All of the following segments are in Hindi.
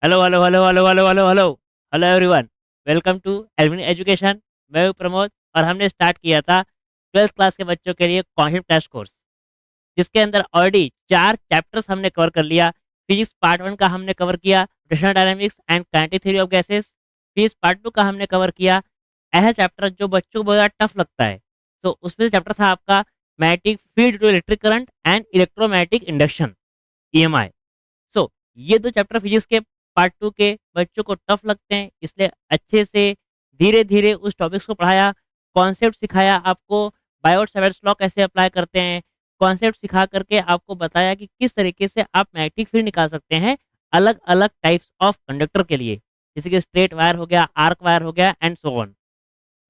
Hello hello hello hello hello hello hello hello everyone. Welcome to Alvin education. मैं हूं प्रमोद और हमने स्टार्ट किया था 12th क्लास के बच्चों के लिए कॉन्सेप्ट टेस्ट कोर्स, जिसके अंदर ऑलरेडी 4 चैप्टर्स हमने कवर कर लिया। फिजिक्स पार्ट 1 का हमने कवर किया, rotational dynamics and kinetic theory of gases. Physics part 2 का हमने कवर किया। ऐसा चैप्टर जो बच्चों को बहुत ज़्यादा टफ लगता है, तो उसमें चैप्टर था आपका magnetic field to electric current and electromagnetic induction, EMI. So ये 2 चैप्टर फिजिक्स के पार्ट 2 के बच्चों को टफ लगते हैं, इसलिए अच्छे से धीरे-धीरे उस टॉपिक्स को पढ़ाया, कॉन्सेप्ट सिखाया आपको, बायोट-सावर्ट्स लॉ कैसे अप्लाई करते हैं, कॉन्सेप्ट सिखा कर के आपको बताया कि किस तरीके से आप मैग्नेटिक फील्ड निकाल सकते हैं अलग-अलग टाइप्स ऑफ कंडक्टर के लिए, जैसे कि स्ट्रेट वायर हो गया, आर्क वायर हो गया and so on.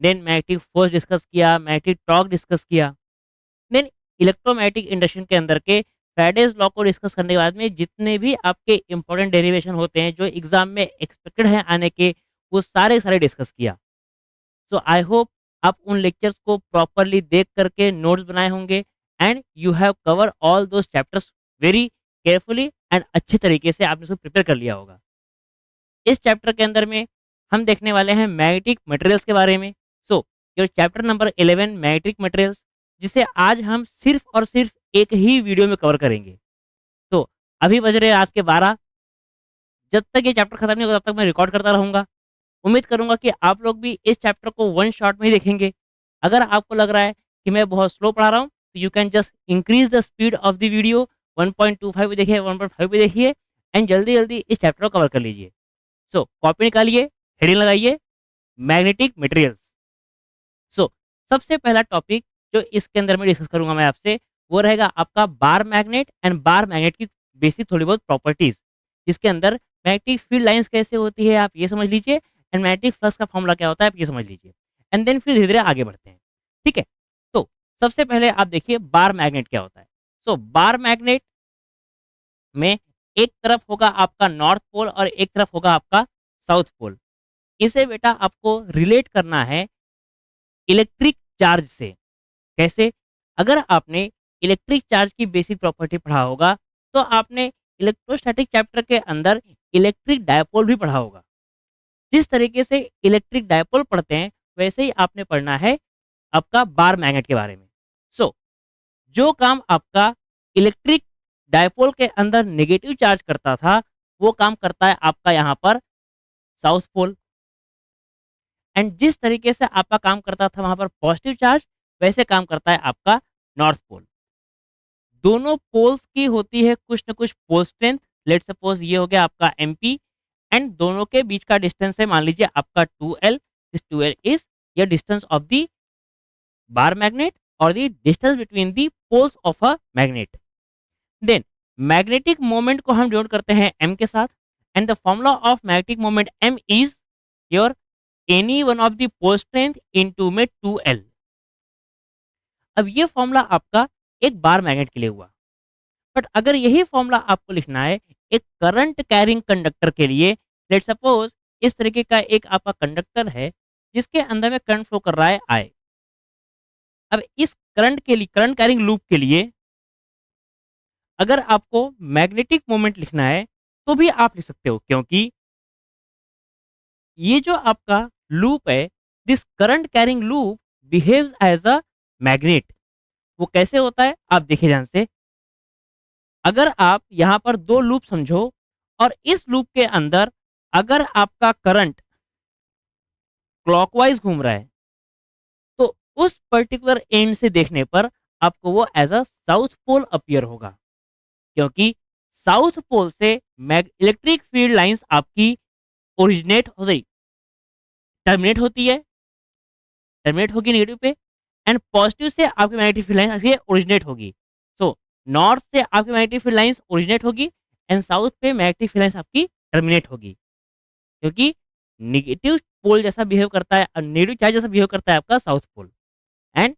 Then magnetic force discuss किया, मैग्नेटिक टॉर्क डिस्कस किया। देन इलेक्ट्रोमैग्नेटिक इंडक्शन के अंदर के फैराडेज लॉ को डिस्कस करने के बाद में जितने भी आपके इंपॉर्टेंट डेरिवेशन होते हैं जो एग्जाम में एक्सपेक्टेड है आने के, वो सारे सारे डिस्कस किया। सो आई होप आप उन लेक्चर्स को प्रॉपरली देख करके नोट्स बनाए होंगे and you have cover all those chapters very carefully and अच्छे तरीके से आपने उसको प्रिपेयर कर लिया होगा। इस चैप्टर के अंदर में हम देखने वाले हैं मैग्नेटिक मटेरियल्स के बारे में। So your chapter number 11 magnetic materials, जिसे आज हम सिर्फ और सिर्फ एक ही वीडियो में कवर करेंगे। तो अभी बज रहे हैं रात के 12। जब तक ये चैप्टर खत्म नहीं होगा तब तक मैं रिकॉर्ड करता रहूँगा। उम्मीद करूँगा कि आप लोग भी इस चैप्टर को वन शॉट में ही देखेंगे। अगर आपको लग रहा है कि मैं बहुत स्लो पढ़ा रहा हूँ, तो you can just increase the speed of the video. 1.25 भी देखिए, 1.5 भी देखिए एंड जल्दी-जल्दी इस चैप्टर को कवर कर लीजिए। सो कॉपी निकालिए, हेडिंग लगाइए, मैग्नेटिक मटेरियल्स। सो सबसे पहला टॉपिक जो इसके अंदर मैं डिस्कस करूँगा मैं आपसे, वो रहेगा आपका bar magnet and bar magnet की बेसिक थोड़ी बहुत प्रॉपर्टीज़। जिसके अंदर मैग्नेटिक फील्ड लाइन्स कैसे होती है आप ये समझ लीजिए एंड मैग्नेटिक फ्लक्स का फॉर्मूला क्या होता है आप ये समझ लीजिए। एंड देन फिर धीरे-धीरे आगे बढ़ते हैं। ठीक है? तो सबसे पहले आप देखिए बार मैग्नेट क्या होता है। सो बार मैग्नेट में एक तरफ होगा आपका नॉर्थ पोल और एक तरफ होगा आपका साउथ पोल। इसे बेटा आपको रिलेट करना है इलेक्ट्रिक चार्ज से। कैसे? अगर आपने इलेक्ट्रिक चार्ज की बेसिक प्रॉपर्टी पढ़ा होगा, तो आपने इलेक्ट्रोस्टैटिक चैप्टर के अंदर इलेक्ट्रिक डायपोल भी पढ़ा होगा। जिस तरीके से इलेक्ट्रिक डायपोल पढ़ते हैं, वैसे ही आपने पढ़ना है आपका बार मैग्नेट के बारे में। सो जो काम आपका इलेक्ट्रिक डायपोल के अंदर नेगेटिव चार्ज करता था, वो काम करता है आपका यहाँ पर साउथ पोल। एंड जिस तरीके से आपका काम करता था वहाँ पर पॉजिटिव चार्ज, वैसे काम करता है आपका नॉर्थ पोल। दोनों पोल्स की होती है कुछ न कुछ पोल स्ट्रेंथ। लेट सपोज ये हो गया आपका एमपी एंड दोनों के बीच का डिस्टेंस है मान लीजिए आपका 2L। This 2L is your distance of the bar magnet और the distance between the poles of a magnet. Then magnetic moment को हम डिनोट करते हैं m के साथ and the formula of magnetic moment m is your any one of the pole strength into में 2L। अब ये फॉर्मूला आपका एक बार मैग्नेट के लिए हुआ। बट अगर यही फॉर्मूला आपको लिखना है एक करंट कैरिंग कंडक्टर के लिए, लेट सपोज इस तरीके का एक आपका कंडक्टर है जिसके अंदर में करंट फ्लो कर रहा है I। अब इस करंट के लिए करंट कैरिंग लूप के लिए अगर आपको मैग्नेटिक मोमेंट लिखना है तो भी आप लिख सकते हो, क्योंकि ये जो आपका लूप है, this current carrying loop behaves as a magnet. वो कैसे होता है आप देखिए ध्यान से। अगर आप यहाँ पर 2 लूप समझो और इस लूप के अंदर अगर आपका करंट क्लॉकवाइज घूम रहा है, तो उस पर्टिकुलर एंड से देखने पर आपको वो as a south pole appear होगा, क्योंकि साउथ पोल से इलेक्ट्रिक फील्ड लाइंस आपकी ओरिजिनेट हो गई, टर्मिनेट होती है, टर्मिनेट होगी नेगेटिव पे एंड पॉजिटिव से आपकी मैग्नेटिक फील्ड लाइंस ओरिजिनेट होगी। सो नॉर्थ से आपकी मैग्नेटिक फील्ड लाइंस ओरिजिनेट होगी एंड साउथ पे मैग्नेटिक फील्ड लाइंस आपकी टर्मिनेट होगी, क्योंकि नेगेटिव पोल जैसा बिहेव करता है, नेगेटिव चार्ज जैसा बिहेव करता है आपका साउथ पोल। एंड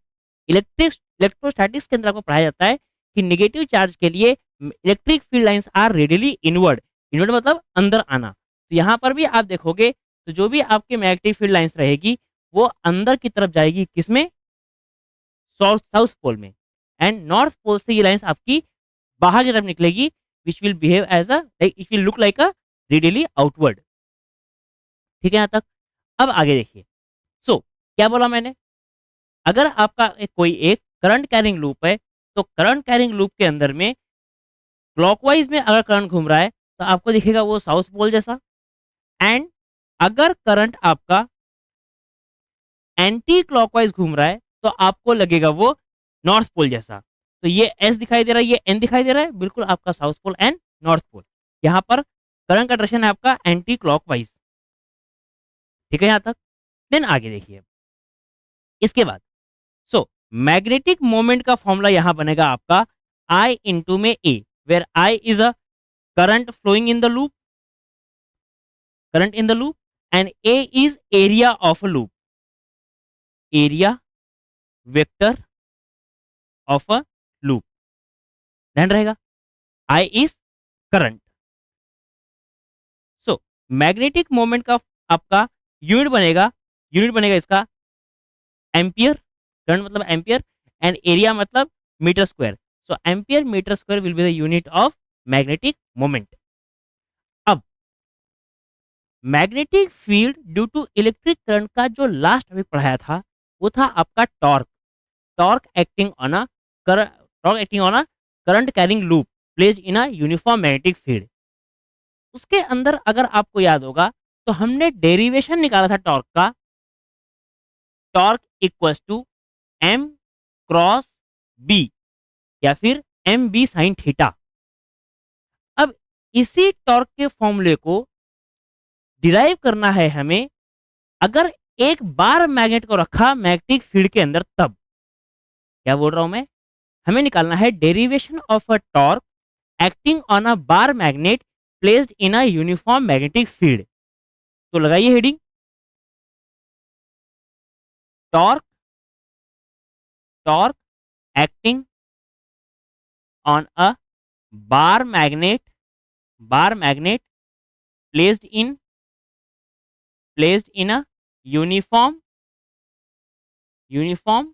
इलेक्ट्रोस्टैटिक्स के अंदर आपको पढ़ाया जाता है कि नेगेटिव चार्ज के लिए electric field lines are radially inward. Inward मतलब अंदर आना। तो यहाँ पर भी आप देखोगे तो जो भी आपके मैग्नेटिक फील्ड लाइंस रहेगी वो अंदर की तरफ जाएगी, किसमें? साउथ साउथ पोल में। एंड नॉर्थ पोल से ये लाइंस आपकी बाहर की तरफ निकलेगी, which will behave as a it will look like a radially outward. ठीक है यहाँ तक। अब आगे देखिए। सो क्या बोला मैंने, अगर आपका कोई एक करंट कैरिंग लूप है, तो करंट कैरिंग लूप के अंदर में क्लॉकवाइज में अगर करंट घूम रहा है तो आपको दिखेगा वो साउथ पोल जैसा, एंड अगर करंट आपका एंटी क्लॉकवाइज घूम रहा है तो आपको लगेगा वो नॉर्थ पोल जैसा। तो ये एस दिखाई दे रहा है, ये एन दिखाई दे रहा है, बिल्कुल आपका south pole and north pole. यहाँ पर करंट का डायरेक्शन है आपका एंटी क्लॉकवाइज। ठीक है यहाँ तक। देन आगे देखिए इसके बाद। सो मैग्नेटिक मोमेंट का फॉर्मूला यहाँ बनेगा आपका I इंटू में A, where I is a current flowing in the loop, current in the loop, and A is area of a loop, area vector of a loop. ध्यान रहेगा, I is current. So magnetic moment का आपका यूनिट बनेगा इसका एम्पियर, करंट मतलब एम्पियर, एंड एरिया मतलब metre square. So ampere metre square will be the unit of magnetic moment. अब magnetic field due to electric current का जो लास्ट अभी पढ़ाया था वो था आपका torque, torque acting on a current carrying loop placed in a uniform magnetic field. उसके अंदर अगर आपको याद होगा तो हमने डेरिवेशन निकाला था टॉर्क का, torque equals to m cross b या फिर एम बी साइन थीटा। अब इसी टॉर्क के फॉर्मूले को डिराइव करना है हमें, अगर एक बार मैग्नेट को रखा मैग्नेटिक फील्ड के अंदर तब। क्या बोल रहा हूं मैं, हमें निकालना है derivation of a torque acting on a bar magnet placed in a uniform magnetic field. तो लगाइए heading, torque, torque acting on a bar magnet, bar magnet placed in a uniform uniform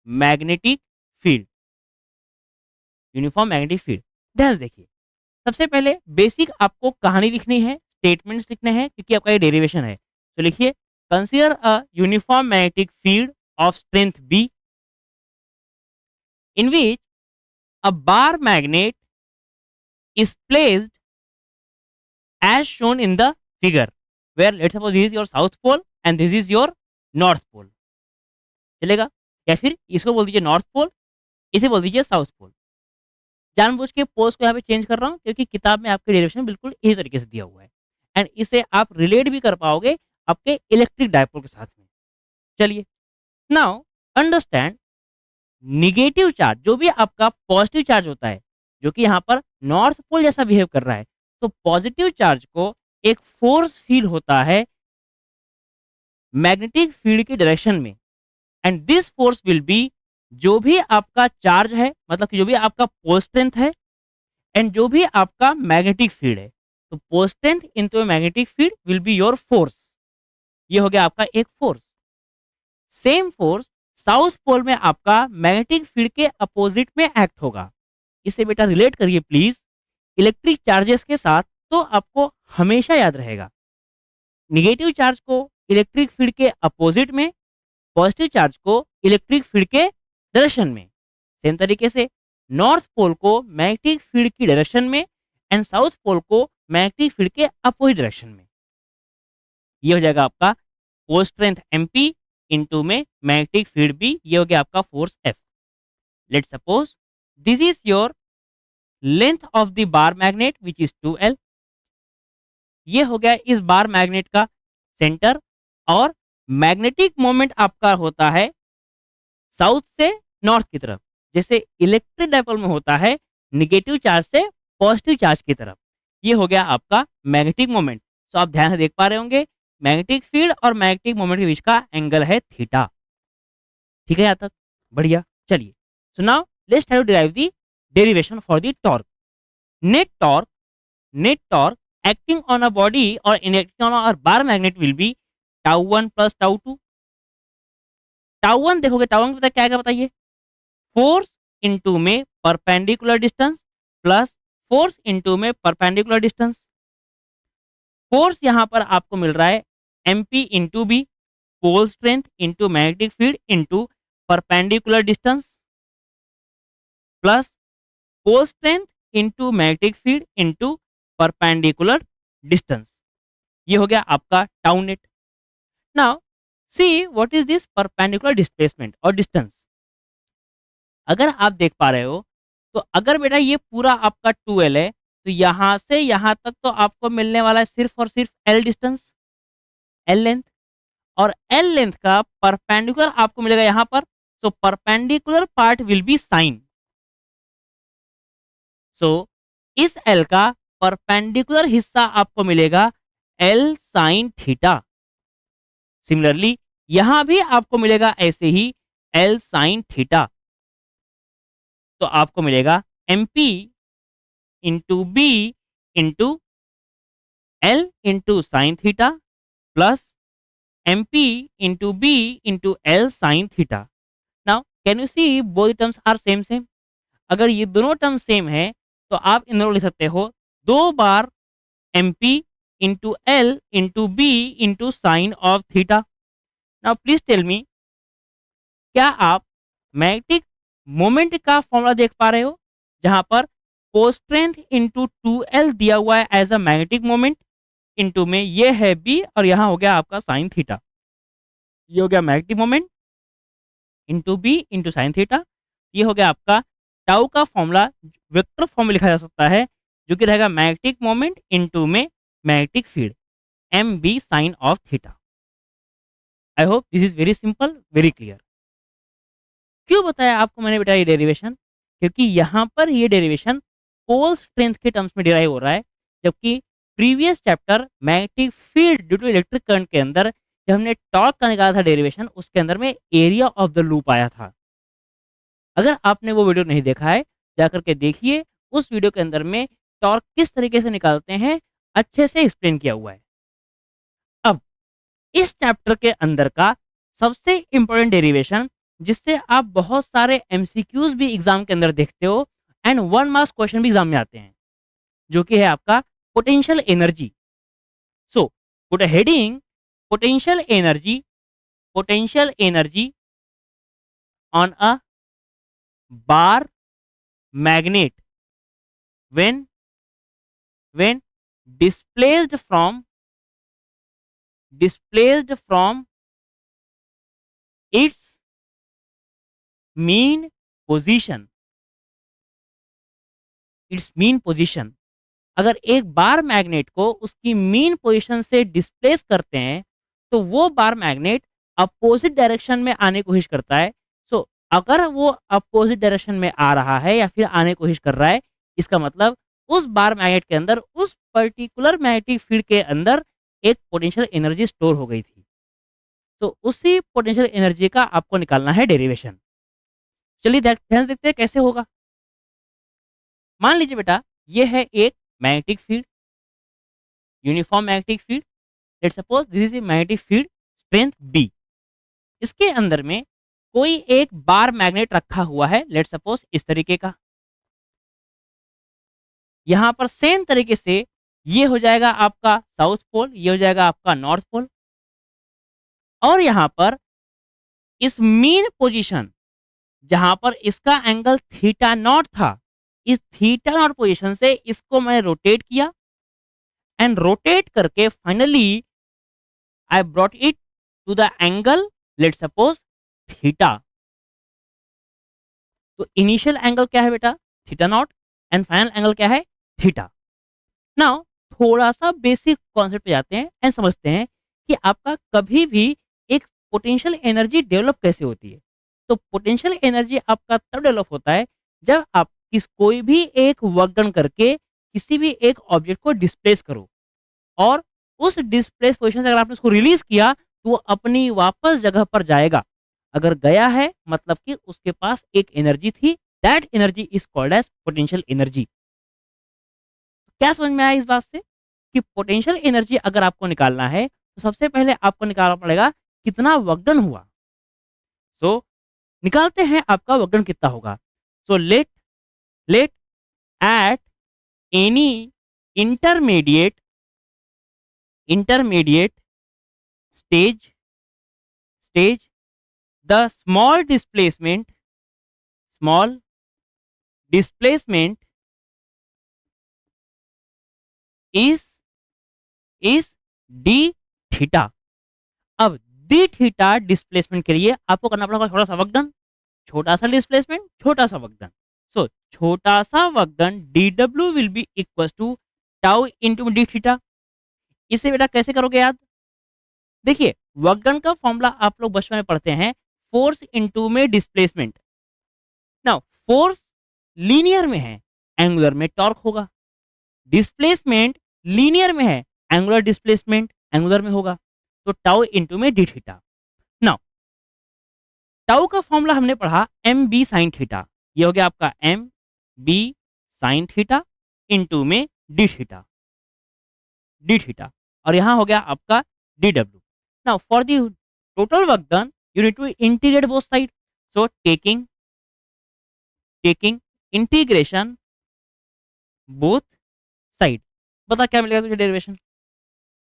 magnetic field, uniform magnetic field. ध्यान से देखिए, सबसे पहले बेसिक आपको कहानी लिखनी है, स्टेटमेंट्स लिखने हैं क्योंकि आपका ये डेरिवेशन है। तो लिखिए, consider a uniform magnetic field of strength be in which a bar magnet is placed as shown in the figure, where let's suppose this is your south pole and this is your north pole। चलेगा, या फिर इसको बोल दीजिए नॉर्थ पोल, इसे बोल दीजिए साउथ पोल। जानबूझ के पोल्स को यहाँ पे चेंज कर रहा हूँ क्योंकि किताब में आपके डेरिवेशन बिल्कुल इसी तरीके से दिया हुआ है, एंड इसे आप रिलेट भी कर पाओगे आपके इलेक्ट्रिक डायपोल के साथ में। चलिए, नाउ अंडरस्टैंड, निगेटिव चार्ज जो भी आपका पॉजिटिव चार्ज होता है, जो कि यहाँ पर नॉर्थ पोल जैसा बिहेव कर रहा है, तो पॉजिटिव चार्ज को एक फोर्स फील होता है मैग्नेटिक फील्ड की डायरेक्शन में, and this force will be, जो भी आपका चार्ज है मतलब कि जो भी आपका पोल स्ट्रेंथ है एंड जो भी आपका मैग्नेटिक फील्ड है, तो pole strength into magnetic field will be your force. ये हो गया आपका एक force. Same force south pole में आपका मैग्नेटिक फील्ड के अपोजिट में एक्ट होगा। इसे बेटा रिलेट करिए प्लीज इलेक्ट्रिक चार्जेस के साथ, तो आपको हमेशा याद रहेगा। निगेटिव चार्ज को इलेक्ट्रिक फील्ड के अपोजिट में, पॉजिटिव चार्ज को इलेक्ट्रिक फील्ड के डायरेक्शन में। सेम तरीके से नॉर्थ पोल को मैग्नेटिक फील्ड की डायरेक्शन में एंड साउथ पोल को मैग्नेटिक फील्ड के अपोजिट डायरेक्शन में। ये हो जाएगा आपका पोल स्ट्रेंथ एमपी इनटू में मैग्नेटिक फील्ड बी, ये हो गया आपका force F. Let's suppose this is your length of the bar magnet which is 2L। ये हो गया इस बार मैग्नेट का सेंटर, और मैग्नेटिक मोमेंट आपका होता है साउथ से नॉर्थ की तरफ, जैसे इलेक्ट्रिक डायपोल में होता है निगेटिव चार्ज से पॉजिटिव चार्ज की तरफ। ये हो गया आपका मैग्नेटिक मोमेंट। तो आप ध्यान से देख पा रहे होंगे मैग्नेटिक फील्ड और मैग्नेटिक मोमेंट के बीच का एंगल है थीटा। ठीक है यहाँ तक, बढ़िया। चलिए, so now let's try to derive the derivation for the torque. Net torque, net torque acting on a body or in acting on a bar magnet will be tau 1 plus tau 2। tau 1 देखोगे, tau 1 पता क्या है बताइए, फोर्स इनटू में perpendicular distance plus force into में परपेंडिकुलर डिस्टेंस। फोर्स यहाँ पर आपको मिल रहा है MP into b, pole strength into magnetic field into perpendicular distance plus pole strength into magnetic field into perpendicular distance. ये हो गया आपका tau net. Now see what is this perpendicular displacement और डिस्टेंस। अगर आप देख पा रहे हो तो अगर बेटा ये पूरा आपका 2L है तो यहाँ से यहाँ तक तो आपको मिलने वाला है सिर्फ और सिर्फ L डिस्टेंस, L लेंथ। और L लेंथ का परपेंडिकुलर आपको मिलेगा यहाँ पर, so perpendicular part will be sine. सो इस L का परपेंडिकुलर हिस्सा आपको मिलेगा L साइन थीटा। सिमिलरली यहां भी आपको मिलेगा ऐसे ही L साइन थीटा। तो आपको मिलेगा MP into B into L into sine theta plus MP into B into L sine theta. Now can you see both terms are same same. अगर ये दोनों टर्म सेम है तो आप इन दोनों लिख सकते हो 2 बार MP into L into B into sine of theta. Now please tell me, क्या आप मैग्नेटिक मोमेंट का फॉर्मूला देख पा रहे हो जहां पर फोर्स स्ट्रेंथ इंटू 2L दिया हुआ है as a magnetic moment, into में ये है B और यहाँ हो गया आपका साइन थीटा। ये हो गया magnetic moment into B into sine theta. ये हो गया आपका टाउ का फॉर्मूला, वेक्टर फॉर्म में लिखा जा सकता है जो कि रहेगा मैग्नेटिक मोमेंट इंटू में magnetic field MB sine of theta. I hope this is very simple, very clear. क्यों बताया आपको मैंने बेटा ये डेरिवेशन? क्योंकि यहाँ पर ये डेरिवेशन पोल स्ट्रेंथ के टर्म्स में डिराइव हो रहा है, जबकि previous chapter magnetic field due to electric current के अंदर जब हमने टॉर्क का निकाला था डेरिवेशन, उसके अंदर में एरिया ऑफ द लूप आया था। अगर आपने वो वीडियो नहीं देखा है जाकर के देखिए, उस वीडियो के अंदर में टॉर्क किस तरीके से निकालते हैं अच्छे से एक्सप्लेन किया हुआ है। अब इस चैप्टर के अंदर का सबसे इंपॉर्टेंट डेरिवेशन जिससे आप बहुत सारे एमसीक्यूज भी एग्जाम के अंदर देखते हो एंड 1 मार्क्स क्वेश्चन भी एग्जाम में आते हैं, जो कि है आपका potential energy. So put a heading potential energy on a bar magnet when when displaced from its mean position। अगर एक बार मैग्नेट को उसकी मीन पोजीशन से डिस्प्लेस करते हैं तो वो बार मैग्नेट अपोजिट डायरेक्शन में आने की कोशिश करता है। सो अगर वो अपोजिट डायरेक्शन में आ रहा है या फिर आने की कोशिश कर रहा है, इसका मतलब उस बार मैग्नेट के अंदर उस पर्टिकुलर मैग्नेटिक फील्ड के अंदर एक पोटेंशियल एनर्जी स्टोर हो गई थी। तो उसी पोटेंशियल एनर्जी का आपको निकालना है डेरिवेशन। चलिए ध्यान से देखते हैं कैसे होगा। मान लीजिए बेटा ये है एक magnetic field, uniform magnetic field. Let's suppose this is a magnetic field strength B। इसके अंदर में कोई एक बार मैग्नेट रखा हुआ है, लेट्स सपोज इस तरीके का। यहां पर सेम तरीके से ये हो जाएगा आपका साउथ पोल, ये हो जाएगा आपका नॉर्थ पोल। और यहां पर इस मीन पोजीशन जहां पर इसका एंगल थीटा नॉट था, इस थीटा नॉट पोजीशन से इसको मैंने रोटेट किया एंड रोटेट करके finally I brought it to the angle let's suppose theta. तो इनिशियल एंगल क्या है बेटा? Theta naught and final angle क्या है? थीटा। नाउ थोड़ा सा बेसिक कॉन्सेप्ट पे जाते हैं एंड समझते हैं कि आपका कभी भी एक पोटेंशियल एनर्जी डेवलप कैसे होती है। तो पोटेंशियल एनर्जी आपका तब डेवलप होता है जब आप कोई भी एक वर्क डन करके किसी भी एक ऑब्जेक्ट को डिस्प्लेस करो और उस डिस्प्लेस पोजीशन से अगर आपने उसको रिलीज किया तो वो अपनी वापस जगह पर जाएगा। अगर गया है मतलब कि उसके पास एक एनर्जी थी, that energy is called as potential energy. क्या समझ में आया इस बात से कि पोटेंशियल एनर्जी अगर आपको निकालना है तो सबसे पहले आपको निकालना पड़ेगा कितना वर्क डन हुआ। सो निकालते हैं आपका वर्क डन कितना होगा। So let let at any intermediate intermediate stage the small displacement is d theta. अब डी थीटा डिस्प्लेसमेंट के लिए आपको करना पड़ेगा थोड़ा सा वक्रन, छोटा सा डिस्प्लेसमेंट छोटा सा वक्रन। सो छोटा सा वक्रन D W will be equal to tau into D theta. इसे बेटा कैसे करोगे याद? देखिए वक्रन का फॉर्मूला आप लोग बचपन में पढ़ते हैं, फोर्स इंटू में डिस्प्लेसमेंट। नाउ फोर्स लीनियर में है, एंगुलर में टॉर्क होगा। डिस्प्लेसमेंट लीनियर में है, एंगुलर डिस्प्लेसमेंट एंगुलर में होगा। तो टाउ इंटू में डी थीटा। नाउ टाउ का फॉर्मूला हमने पढ़ा एम बी साइन थीटा, ये हो गया आपका m b sine theta into में डी थीटा और यहाँ हो गया आपका डी डब्ल्यू। Now for the total work done you need to integrate both side. So taking integration both side, बता क्या मिलेगा तुझे डेरिवेशन?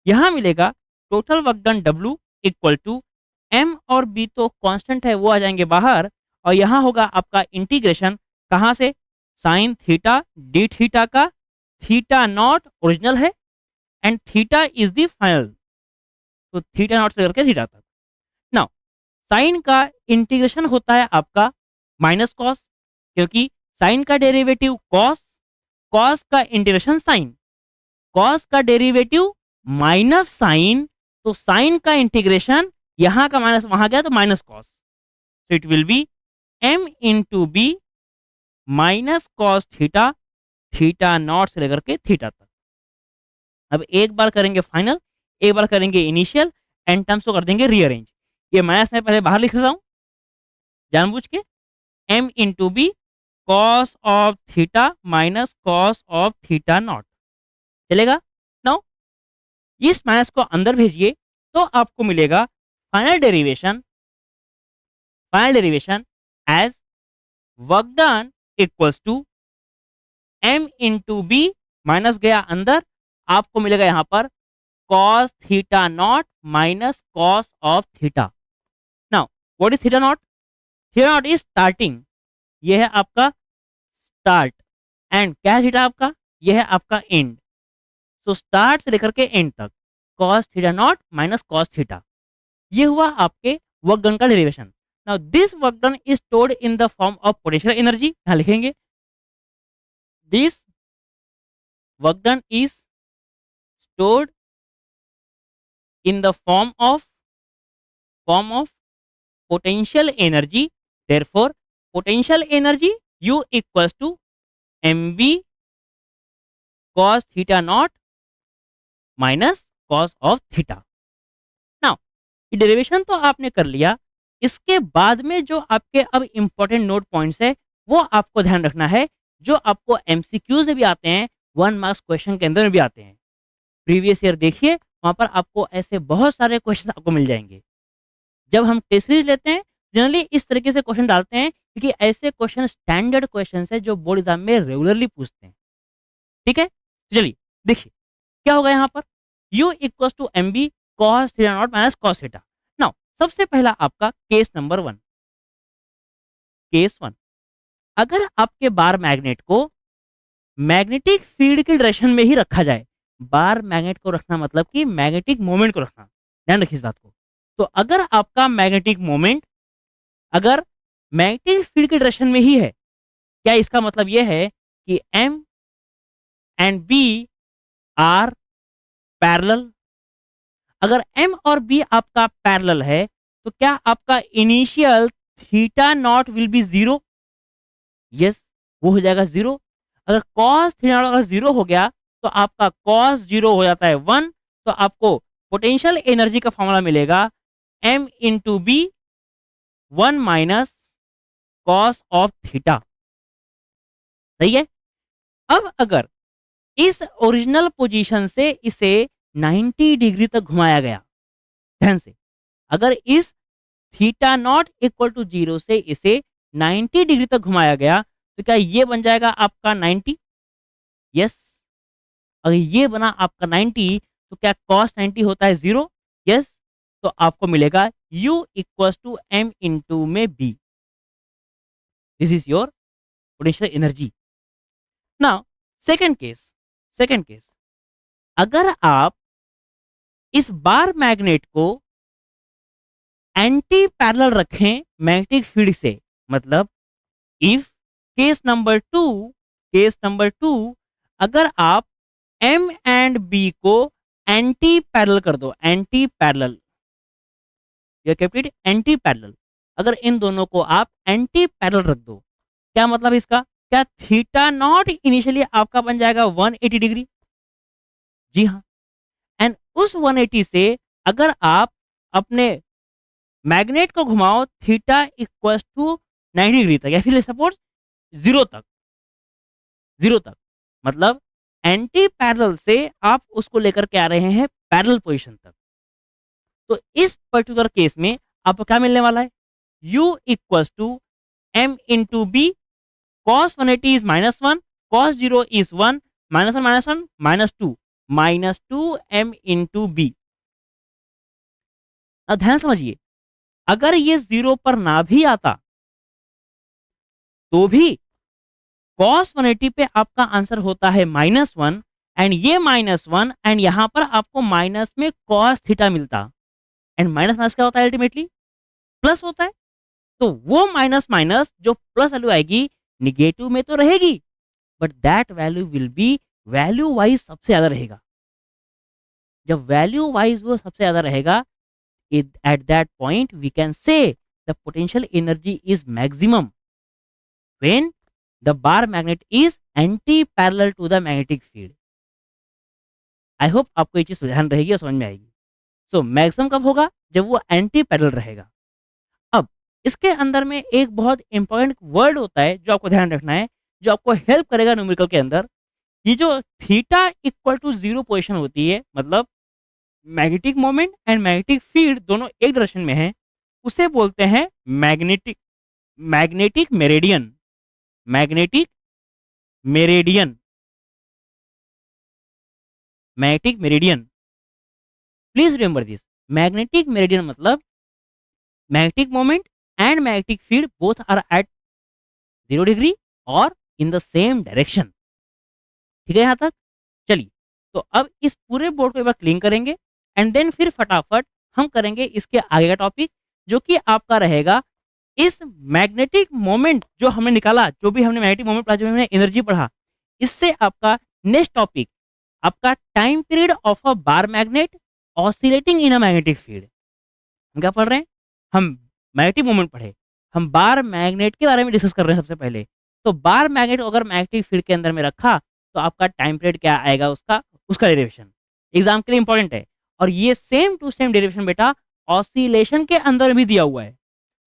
यहाँ मिलेगा total work done W equal to M और B तो कांस्टेंट है वो आ जाएंगे बाहर, और यहाँ होगा आपका इंटीग्रेशन कहाँ से? साइन थीटा डी थीटा का, थीटा नॉट ओरिजिनल है and theta is the final, तो थीटा नॉट से करके थीटा तक। नाउ साइन का इंटीग्रेशन होता है आपका माइनस कॉस, क्योंकि साइन का डेरिवेटिव कॉस, कॉस का इंटीग्रेशन साइन, कॉस का डेरिवेटिव माइनस साइन, तो साइन का इंटीग्रेशन यहां का माइनस वहां गया तो माइनस कॉस, तो it will be m into b minus cos theta, theta naught से लेकर के थीटा तक। अब एक बार करेंगे फाइनल, एक बार करेंगे इनिशियल, एंड टर्म्स को कर देंगे रीअरेंज। ये माइनस में पहले बाहर लिख रहा हूं जानबूझ के, m into b cos of theta minus cos of theta naught, चलेगा? नाउ इस माइनस को अंदर भेजिए तो आपको मिलेगा final derivation as work done equals to m into b, minus गया अंदर, आपको मिलेगा यहां पर cos theta naught minus cos of theta. Now what is theta naught? Theta naught is starting, ये है आपका स्टार्ट, एंड क्या है थीटा आपका? ये है आपका एंड। सो स्टार्ट से लेकर के एंड तक cos theta naught minus cos theta, ये हुआ आपके वर्क डन का derivation. Now this work done is stored in the form of potential energy, यहां लिखेंगे this work done is stored in the form of potential energy, therefore potential energy U equals to mb cos theta naught minus cos of theta. Now ये डेरिवेशन तो आपने कर लिया, इसके बाद में जो आपके अब इंपॉर्टेंट नोट पॉइंट्स है वो आपको ध्यान रखना है, जो आपको एमसीक्यूज में भी आते हैं, 1 मार्क्स क्वेश्चन के अंदर में भी आते हैं। प्रीवियस ईयर देखिए, वहां पर आपको ऐसे बहुत सारे क्वेश्चन आपको मिल जाएंगे। जब हम टेस्ट सीरीज लेते हैं जनरली इस तरीके से क्वेश्चन डालते हैं, क्योंकि ऐसे क्वेश्चन स्टैंडर्ड क्वेश्चन है जो बोर्ड एग्जाम में रेगुलरली पूछते हैं। ठीक है, चलिए देखिए क्या होगा यहाँ पर, u equals to m b cos theta naught minus cos theta. Now सबसे पहला आपका केस नंबर 1, केस 1, अगर आपके बार मैग्नेट को मैग्नेटिक फील्ड की डायरेक्शन में ही रखा जाए, बार मैग्नेट को रखना मतलब कि मैग्नेटिक मोमेंट को रखना, ध्यान रखिए इस बात को। तो अगर आपका मैग्नेटिक मोमेंट अगर मैग्नेटिक फील्ड की डायरेक्शन में ही है, क्या इसका मतलब यह है कि m and b are parallel? अगर m और b आपका पैरेलल है तो क्या आपका initial theta naught will be 0? Yes, वो हो जाएगा 0। अगर cos थीटा नॉट अगर 0 हो गया तो आपका cos 0 हो जाता है 1, तो आपको पोटेंशियल एनर्जी का फॉर्मूला मिलेगा m into b 1 minus cos of theta. सही है। अब अगर इस ओरिजिनल पोजीशन से इसे 90 डिग्री तक घुमाया गया, ध्यान से, अगर इस थीटा नॉट इक्वल टू 0 से इसे 90 डिग्री तक घुमाया गया तो क्या ये बन जाएगा आपका 90? यस, अगर ये बना आपका 90 तो क्या cos 90 होता है 0? यस। तो आपको मिलेगा U equal to M into में B। This is your potential energy. Now second case, अगर आप इस बार मैग्नेट को एंटी पैरेलल रखें मैग्नेटिक फील्ड से, मतलब इफ केस नंबर टू अगर आप M एंड B को एंटी पैरेलल कर दो, एंटी पैरेलल, या कैपिट एंटी पैरेलल, अगर इन दोनों को आप एंटी पैरेलल रख दो, क्या मतलब इसका, क्या थीटा नॉट इनिशियली आपका बन जाएगा 180 डिग्री? जी हाँ। एंड उस 180 से अगर आप अपने मैग्नेट को घुमाओ थीटा इक्वल टू 90 डिग्री तक, या फिर सपोज जीरो तक, मतलब एंटी पैरेलल से आप उसको लेकर के आ रहे हैं पैरेलल पोजीशन तक। तो इस पर्टिकुलर केस में आपको क्या मिलने वाला है, u equals to m into b, कॉस 180 is -1, cos 0 is 1, -1 -2 m into b. अब ध्यान समझिए, अगर ये 0 पर ना भी आता तो भी कॉस 180 पे आपका आंसर होता है -1, एंड ये -1, एंड यहां पर आपको माइनस में कॉस थीटा मिलता, एंड माइनस माइनस क्या होता है, अल्टीमेटली प्लस होता है। तो वो माइनस माइनस जो प्लस वैल्यू आएगी निगेटिव में तो रहेगी, but that value will B value wise सबसे ज्यादा रहेगा। जब वैल्यू वाइज वो सबसे ज्यादा रहेगा, at that point we can say the potential energy is maximum when the bar magnet is anti parallel to the magnetic field. I hope आपको ये चीज ध्यान रहेगी और समझ में आएगी। सो मैक्सिमम कब होगा, जब वो एंटी पैरेलल रहेगा। अब इसके अंदर में एक बहुत इंपॉर्टेंट वर्ड होता है जो आपको ध्यान रखना है, जो आपको हेल्प करेगा न्यूमेरिकल के अंदर। ये जो थीटा इक्वल टू 0 पोजीशन होती है, मतलब magnetic moment and magnetic field दोनों एक डायरेक्शन में है, उसे बोलते हैं magnetic magnetic meridian. Magnetic meridian, magnetic meridian, please remember this. Magnetic meridian मतलब magnetic moment and magnetic field both are at 0 degree और इन द सेम डायरेक्शन। ठीक है यहाँ तक? चलिए, तो अब इस पूरे बोर्ड को एक बार क्लीन करेंगे, एंड देन फिर फटाफट हम करेंगे इसके आगे का टॉपिक, जो कि आपका रहेगा इस मैग्नेटिक मोमेंट जो हमने निकाला, जो भी हमने मैग्नेटिक मोमेंट पढ़ा, जो भी हमने एनर्जी पढ़ा, इससे आपका नेक्स्ट टॉपिक आपका time period of a bar magnet oscillating in a magnetic field. हम क्या पढ़ रहे हैं, हम मैग्नेटिक मोमेंट पढ़े, हम बार मैग्नेट के बारे में डिस्कस कर रहे हैं सबसे पहले। तो बार मैग्नेट अगर मैग्नेटिक फील्ड के अंदर में रखा, तो आपका टाइम पीरियड क्या आएगा, उसका उसका डेरिवेशन एग्जाम के लिए इंपॉर्टेंट है। और ये सेम टू सेम डेरिवेशन बेटा ऑसिलेशन के अंदर भी दिया हुआ है।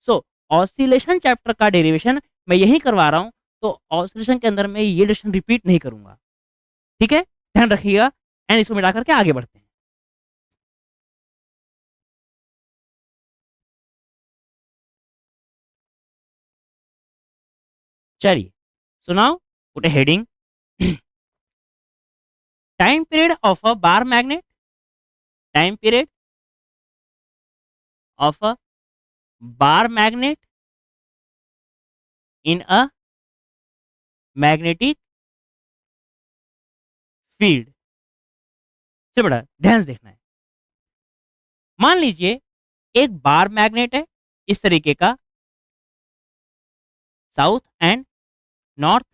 सो ऑसिलेशन चैप्टर का डेरिवेशन मैं यही करवा रहा हूँ, तो ऑसिलेशन के अंदर मैं ये डेरिवेशन रिपीट नहीं करूंगा। ठीक है, ध्यान रखिएगा, एंड इसको मिटा करके आगे बढ़ते हैं। चलिए सुनाओ, put A heading, time period of a bar magnet, time period of a bar magnet in a magnetic field. से बड़ा ध्यान से देखना है। मान लीजिए एक बार मैग्नेट है इस तरीके का, साउथ एंड नॉर्थ,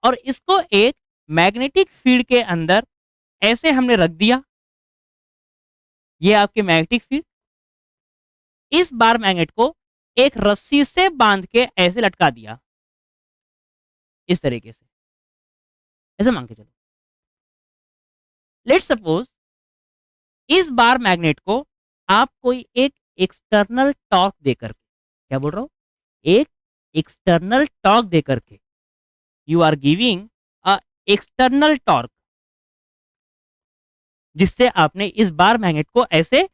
और इसको एक मैग्नेटिक फील्ड के अंदर ऐसे हमने रख दिया। ये आपके मैग्नेटिक फील्ड, इस बार मैग्नेट को एक रस्सी से बांध के ऐसे लटका दिया, इस तरीके से, ऐसे मान के चलो। लेट्स सपोज इस बार मैग्नेट को आप कोई एक एक्सटर्नल टॉर्क देकर के, क्या बोल रहा हूं, एक एक्सटर्नल टॉर्क देकर के, you are giving a external torque, जिससे आपने इस बार मैग्नेट को ऐसे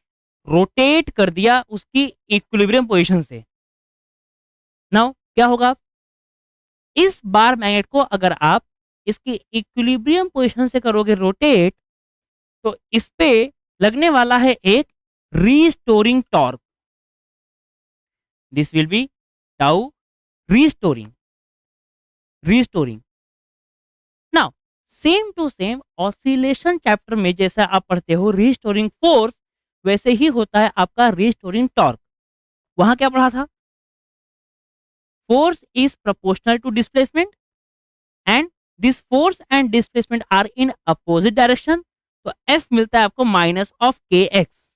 रोटेट कर दिया उसकी इक्विलिब्रियम पोजीशन से। नाउ क्या होगा, इस बार मैग्नेट को अगर आप इसकी इक्विलिब्रियम पोजीशन से करोगे रोटेट, तो इस पे लगने वाला है एक restoring torque, this will be tau restoring, restoring. Now same to same oscillation chapter में जैसा आप पढ़ते हो रीस्टोरिंग फोर्स, वैसे ही होता है आपका रीस्टोरिंग टॉर्क। वहां क्या पढ़ा था? Force is proportional to displacement and this force and displacement are in opposite direction. तो एफ मिलता है आपको minus of k x.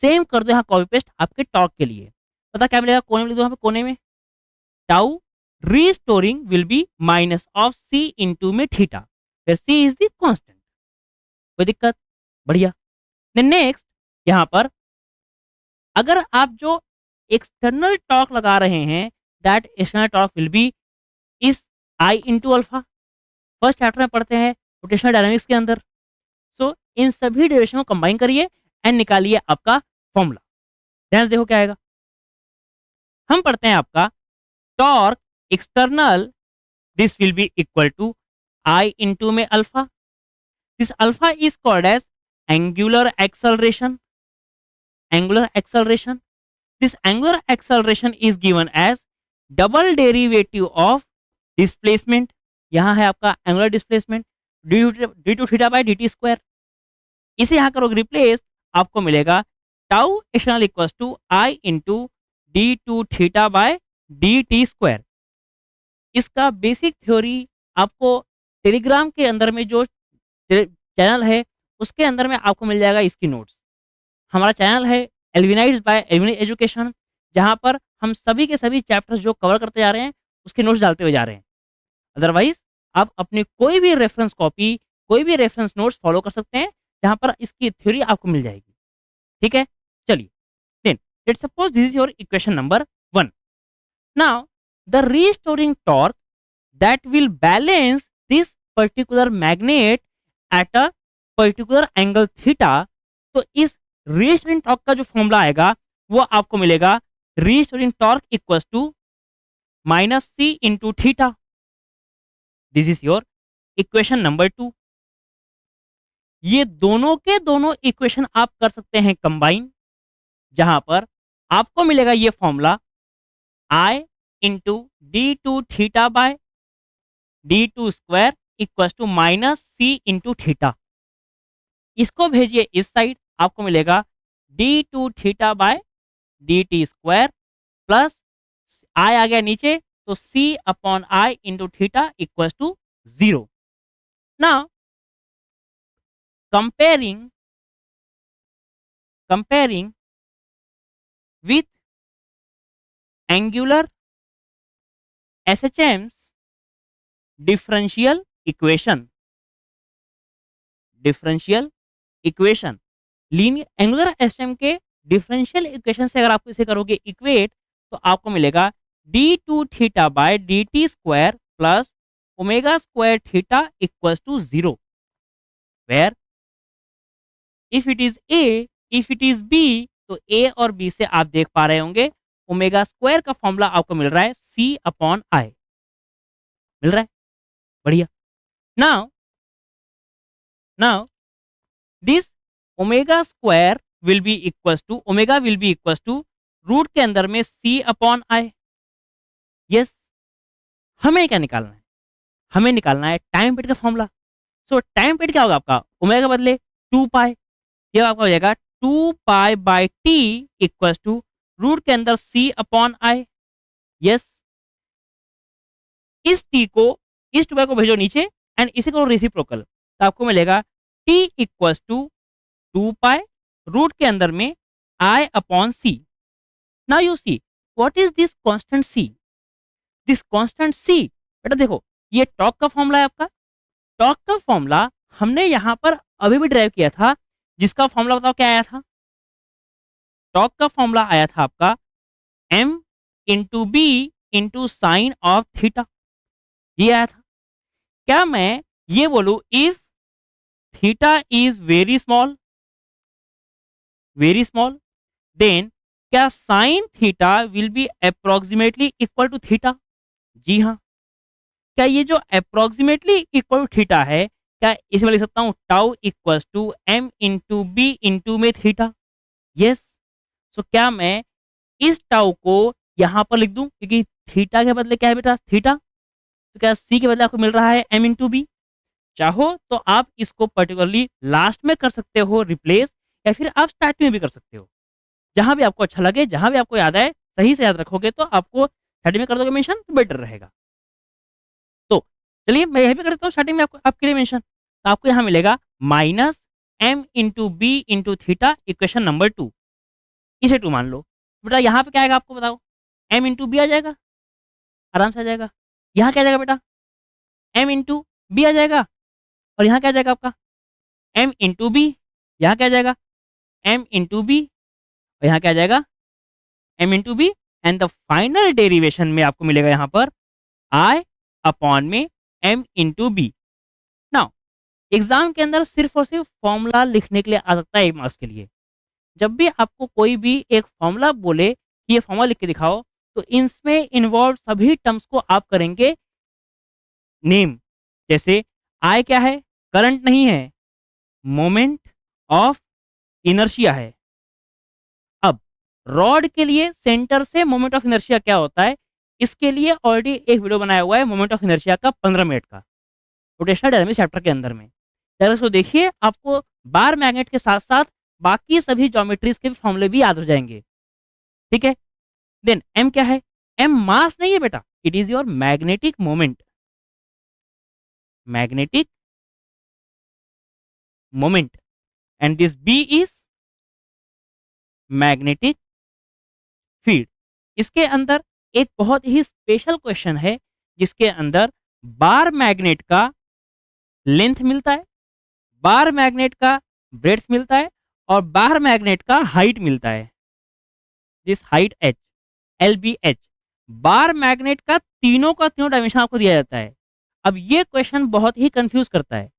Same कर दो यहाँ कॉपी पेस्ट आपके टॉर्क के लिए। पता क्या मिलेगा? कोने में लिख दो यहाँ पे, कोने में tau restoring will be minus of C into में थीटा, फिर सी इज द कांस्टेंट। कोई दिक्कत? बढ़िया। नेक्स्ट यहाँ पर अगर आप जो एक्सटर्नल टॉर्क लगा रहे हैं, that external torque will be इस आई इंटू अल्फा। फर्स्ट चैप्टर में पढ़ते हैं रोटेशनल डायनामिक्स के अंदर। सो इन सभी डेरिवेशन को कंबाइन करिए एंड निकालिए आपका फॉर्मूला। ध्यान से देखो क्या आएगा। हम पढ़ते हैं आपका torque external, this will be equal to I into में alpha. This alpha is called as angular acceleration, angular acceleration. This angular acceleration is given as double derivative of displacement. यहाँ है आपका angular displacement D two theta by D T square. इसे यहाँ करोगे रिप्लेस, आपको मिलेगा tau external equals to I into D two theta by D T square. इसका बेसिक थ्योरी आपको टेलीग्राम के अंदर में जो चैनल है उसके अंदर में आपको मिल जाएगा इसकी नोट्स। हमारा चैनल है एल्विनाइट्स बाय एल्विन एजुकेशन, जहाँ पर हम सभी के सभी चैप्टर्स जो कवर करते जा रहे हैं उसके नोट्स डालते हुए जा रहे हैं। अदरवाइज आप अपनी कोई भी रेफरेंस कॉपी, कोई भी रेफरेंस नोट्स फॉलो कर सकते हैं, जहाँ पर इसकी थ्योरी आपको मिल जाएगी। ठीक है, चलिए then let's suppose this is your equation number 1। Now the restoring torque that will balance this particular magnet at a particular angle theta. तो इस रीस्टोरिंग टॉर्क का जो फॉर्मूला आएगा वो आपको मिलेगा restoring torque equals to minus C into theta. This is your equation number 2। ये दोनों के दोनों इक्वेशन आप कर सकते हैं कंबाइन, जहां पर आपको मिलेगा ये formula I into D two theta by D two square equal to minus C into theta. इसको भेजिए इस साइड, आपको मिलेगा D two theta by D T square plus I आ गया नीचे, तो C upon I into theta equal to 0। Now comparing with angular SHM's differential equation, linear angular SHM के डिफरेंशियल इक्वेशन से अगर आप इसे करोगे इक्वेट, तो आपको मिलेगा D two theta by D T square plus omega square theta equals to 0, where if it is A, if it is B, तो ए और बी से आप देख पा रहे होंगे ओमेगा स्क्वायर का फॉर्मूला आपको मिल रहा है सी अपॉन आई, मिल रहा है। बढ़िया। Now this omega square will be equals to, omega will be equals to root के अंदर में सी अपॉन आई। यस, हमें क्या निकालना है? हमें निकालना है टाइम पीरियड का फॉर्मूला। सो टाइम पीरियड क्या होगा आपका? ओमेगा बदले 2 पाई, ये आपका हो जाएगा 2 pi by T equal to root के अंदर सी अपॉन आई। यस, इस टी को, इस 2 पाई को भेजो नीचे एंड इसी को रेसिप्रोकल, तो आपको मिलेगा T equal to 2 pi root के अंदर में I upon C. Now you see what is this constant C? This constant C, बेटा देखो ये टॉर्क का फॉर्मूला है आपका। टॉर्क का फॉर्मूला हमने यहां पर अभी भी ड्राइव किया था, जिसका फॉर्मूला बताओ क्या आया था? टॉर्क का फॉर्मूला आया था आपका m into B into sine of theta, ये आया था। क्या मैं ये बोलूं if theta is very small, then क्या sine theta will be approximately equal to theta? जी हाँ। क्या ये जो अप्रोक्सीमेटली इक्वल टू थीटा है, क्या इसमें लिख सकता हूँ tau equals to M into B into में थीटा? यस। सो क्या मैं इस टाउ को यहाँ पर लिख दूं, क्योंकि थीटा के बदले क्या है बेटा, थीटा। तो क्या सी के बदले आपको मिल रहा है एम इंटू बी? चाहो तो आप इसको पर्टिकुलरली लास्ट में कर सकते हो रिप्लेस, या फिर आप स्टार्टिंग में भी कर सकते हो, जहां भी आपको अच्छा लगे, जहां भी आपको याद आए। सही से याद रखोगे तो आपको स्टार्टिंग में कर दोगे मेंशन तो बेटर रहेगा। तो चलिए मैं यहीं पे कर देता हूँ स्टार्टिंग में आपको आपके लिए मेंशन। तो आपको यहाँ मिलेगा minus M into B into theta equation number 2, इसे 2 मान लो। बेटा यहाँ पे क्या आएगा आपको बताओ, एम इंटू बी आ जाएगा, आराम से आ जाएगा। यहाँ क्या आ जाएगा बेटा, एम इंटू बी आ जाएगा, और यहाँ क्या आ जाएगा आपका एम इंटू बी, यहाँ क्या आ जाएगा एम इंटू बी, और यहाँ क्या आ जाएगा M into B. And the final derivation में आपको मिलेगा यहाँ पर आई अपॉन में M into B. Now exam के अंदर सिर्फ और सिर्फ फॉर्मूला लिखने के लिए आ सकता है 1 मार्क्स के लिए। जब भी आपको कोई भी एक फॉर्मूला बोले कि ये फॉर्मूला लिख के दिखाओ, तो इसमें इन्वॉल्व सभी टर्म्स को आप करेंगे नेम। जैसे आई क्या है, करंट नहीं है, मोमेंट ऑफ इनर्शिया है। अब रॉड के लिए सेंटर से मोमेंट ऑफ इनर्शिया क्या होता है, इसके लिए ऑलरेडी एक वीडियो बनाया हुआ है मोमेंट ऑफ इनर्शिया का 15 मिनट का, रोटेशनल डायनामिक्स चैप्टर के अंदर में। अगर उसको देखिए आपको बार मैग्नेट के साथ साथ बाकी सभी ज्योमेट्रीज के फॉर्मूले भी याद हो जाएंगे। ठीक है। देन एम क्या है, एम मास नहीं है बेटा, it is your magnetic moment, magnetic moment. And this B is magnetic field. इसके अंदर एक बहुत ही स्पेशल क्वेश्चन है, जिसके अंदर बार मैग्नेट का लेंथ मिलता है, बार मैग्नेट का ब्रेड्थ मिलता है, और बार मैग्नेट का हाइट मिलता है, this height H, L B H. Bar magnet का तीनों डायमेंशन आपको दिया जाता है। अब ये क्वेश्चन बहुत ही कंफ्यूज करता है।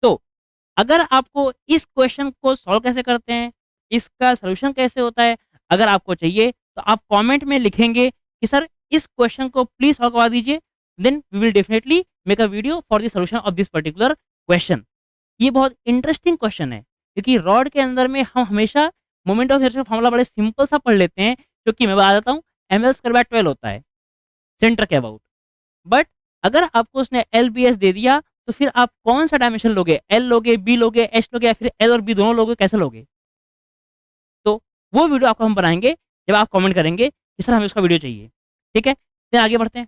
तो अगर आपको इस क्वेश्चन को सॉल्व कैसे करते हैं, इसका सॉल्यूशन कैसे होता है, अगर आपको चाहिए तो आप कमेंट में लिखेंगे कि सर इस क्वेश्चन को प्लीज सॉल्व करवा दीजिए, then we will definitely make a video for the solution of this particular question. ये बहुत इंटरेस्टिंग क्वेश्चन है, क्योंकि रॉड के अंदर में हम हमेशा मोमेंट ऑफ इनर्शिया फॉर्मूला बड़े सिंपल सा पढ़ लेते हैं, क्योंकि मैं बता देता हूँ एम एल स्क्वायर बाय 12 होता है सेंटर के अबाउट। बट अगर आपको उसने एल बी एस दे दिया, तो फिर आप कौन सा डायमेंशन लोगे, एल लोगे, बी लोगे, एच लोगे, या फिर एल और बी दोनों लोगे, कैसे लोगे? तो वो वीडियो आपको हम बनाएंगे जब आप कमेंट करेंगे कि सर हमें उसका वीडियो चाहिए। ठीक है, फिर आगे बढ़ते हैं।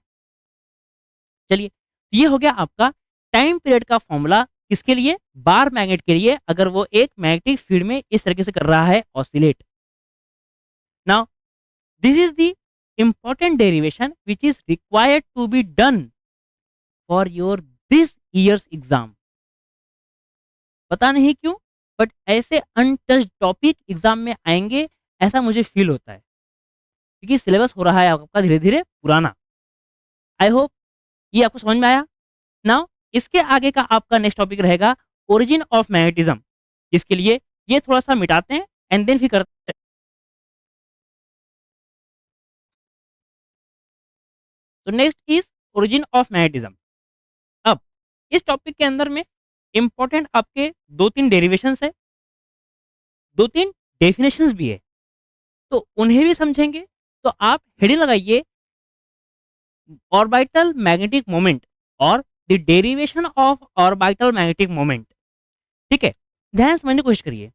चलिए, ये हो गया आपका टाइम पीरियड का फॉर्मूला, किसके लिए, बार मैग्नेट के लिए, अगर वो एक मैग्नेटिक फील्ड में इस तरीके से कर रहा है oscillate. Now this is the important derivation which is required to be done for your this year's exam। पता नहीं क्यों, बट ऐसे अनटच्ड टॉपिक एग्जाम में आएंगे, ऐसा मुझे फील होता है, क्योंकि सिलेबस हो रहा है आपका धीरे धीरे पुराना। आई होप ये आपको समझ में आया। नाउ इसके आगे का आपका नेक्स्ट टॉपिक रहेगा ओरिजिन ऑफ मैग्नेटिज्म, जिसके लिए ये थोड़ा सा मिटाते हैं एंड देन फिर करते हैं। तो next is origin of magnetism. अब इस टॉपिक के अंदर में इंपॉर्टेंट आपके 2-3 डेरिवेशंस है, 2-3 डेफिनेशंस भी है, तो उन्हें भी समझेंगे। तो आप हेडिंग लगाइए ऑर्बिटल मैग्नेटिक मोमेंट और the derivation of orbital magnetic moment. ठीक है, ध्यान से समझने की कोशिश करिए।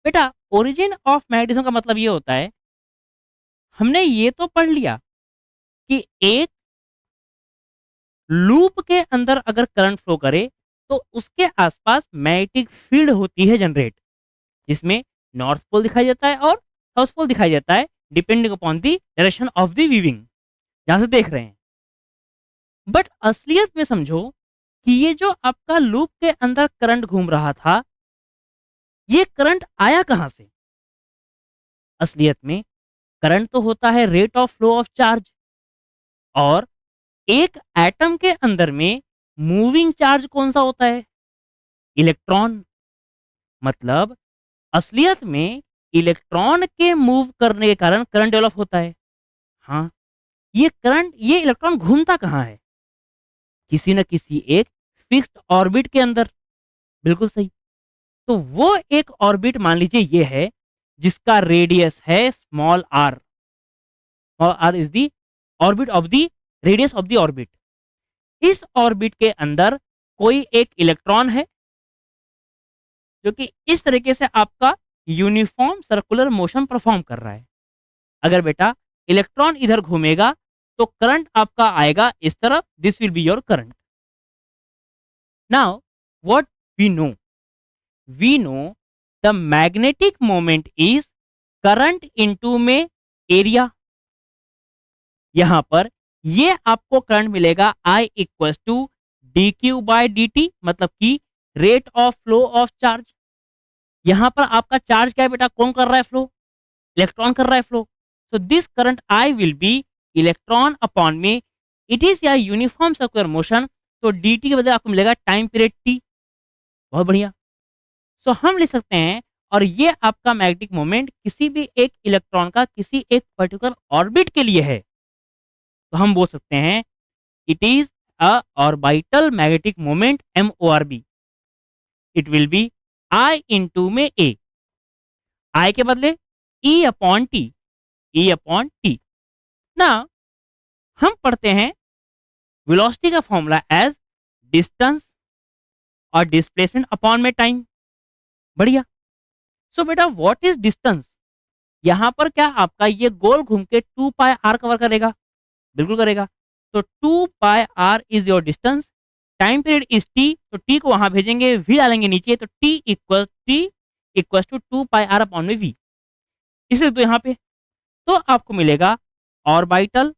बेटा ओरिजिन ऑफ मैग्नेटिज्म का मतलब ये होता है, हमने ये तो पढ़ लिया कि एक लूप के अंदर अगर करंट फ्लो करे तो उसके आसपास मैग्नेटिक फील्ड होती है जनरेट, जिसमें नॉर्थ पोल दिखाई देता है और साउथ पोल दिखाई देता है, depending upon the direction of the weaving, जहां से देख रहे हैं। बट असलियत में समझो कि ये जो आपका लूप के अंदर करंट घूम रहा था, ये करंट आया कहां से? असलियत में करंट तो होता है rate of flow of charge, और एक एटम के अंदर में मूविंग चार्ज कौन सा होता है? इलेक्ट्रॉन। मतलब असलियत में इलेक्ट्रॉन के मूव करने के कारण करंट डेवलप होता है। हाँ, ये इलेक्ट्रॉन घूमता कहाँ है? किसी न किसी एक फिक्स्ड ऑर्बिट के अंदर। बिल्कुल सही। तो वो एक ऑर्बिट मान लीजिए ये है जिसका रेडियस है small R. Small R is the orbit of the radius of the orbit. इस ऑर्बिट के अंदर कोई एक इलेक्ट्रॉन है जो कि इस तरीके से आपका यूनिफॉर्म सर्कुलर मोशन परफॉर्म कर रहा है। अगर बेटा इलेक्ट्रॉन इधर घूमेगा तो करंट आपका आएगा इस तरफ, this will be your current. Now what we know, we know the magnetic moment is current into में एरिया। यहां पर ये आपको करंट मिलेगा I equal to D Q by D T, मतलब कि rate of flow of charge. यहां पर आपका चार्ज क्या है बेटा, कौन कर रहा है फ्लो, इलेक्ट्रॉन कर रहा है flow. So this current I will be electron upon में, इट इज या यूनिफॉर्म सर्कुलर मोशन, तो डी टी के बदले आपको मिलेगा टाइम पीरियड टी। बहुत बढ़िया। सो हम लिख सकते हैं, और ये आपका मैग्नेटिक मोमेंट किसी भी एक इलेक्ट्रॉन का किसी एक पर्टिकुलर ऑर्बिट के लिए है, तो हम बोल सकते हैं it is a orbital magnetic moment MORB। It will B I into में ए, आई के बदले E upon T, E upon T. ना हम पढ़ते हैं वेलोसिटी का फॉर्मूला एज डिस्टेंस और डिस्प्लेसमेंट अपॉन में टाइम। बढ़िया। सो बेटा व्हाट इज डिस्टेंस, यहां पर क्या आपका ये गोल घूम के 2 पाई आर कवर करेगा, बिल्कुल करेगा। तो 2 pi R is your distance, time period is T, तो टी को वहां भेजेंगे, वी डालेंगे नीचे, तो T equal to 2 pi R upon में वी। इसे तो यहाँ पे, तो आपको मिलेगा ऑर्बिटल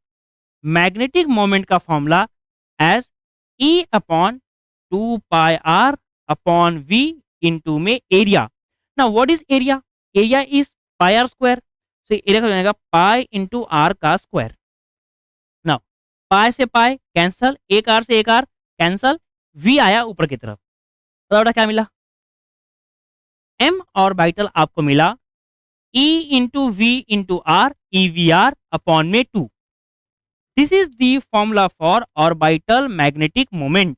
मैग्नेटिक मोमेंट का formula as E upon 2 pi R upon V into में एरिया। ना what is area, area is pi R square, तो एरिया का हो जाएगा पाई इंटू आर का स्क्वायर। ना पाई से पाई कैंसल, एक आर से एक आर कैंसल, वी आया ऊपर की तरफ, तो बेटा क्या मिला, एम ऑर्बिटल आपको मिला E into V into R, E V R upon में 2। This is the formula for orbital magnetic moment,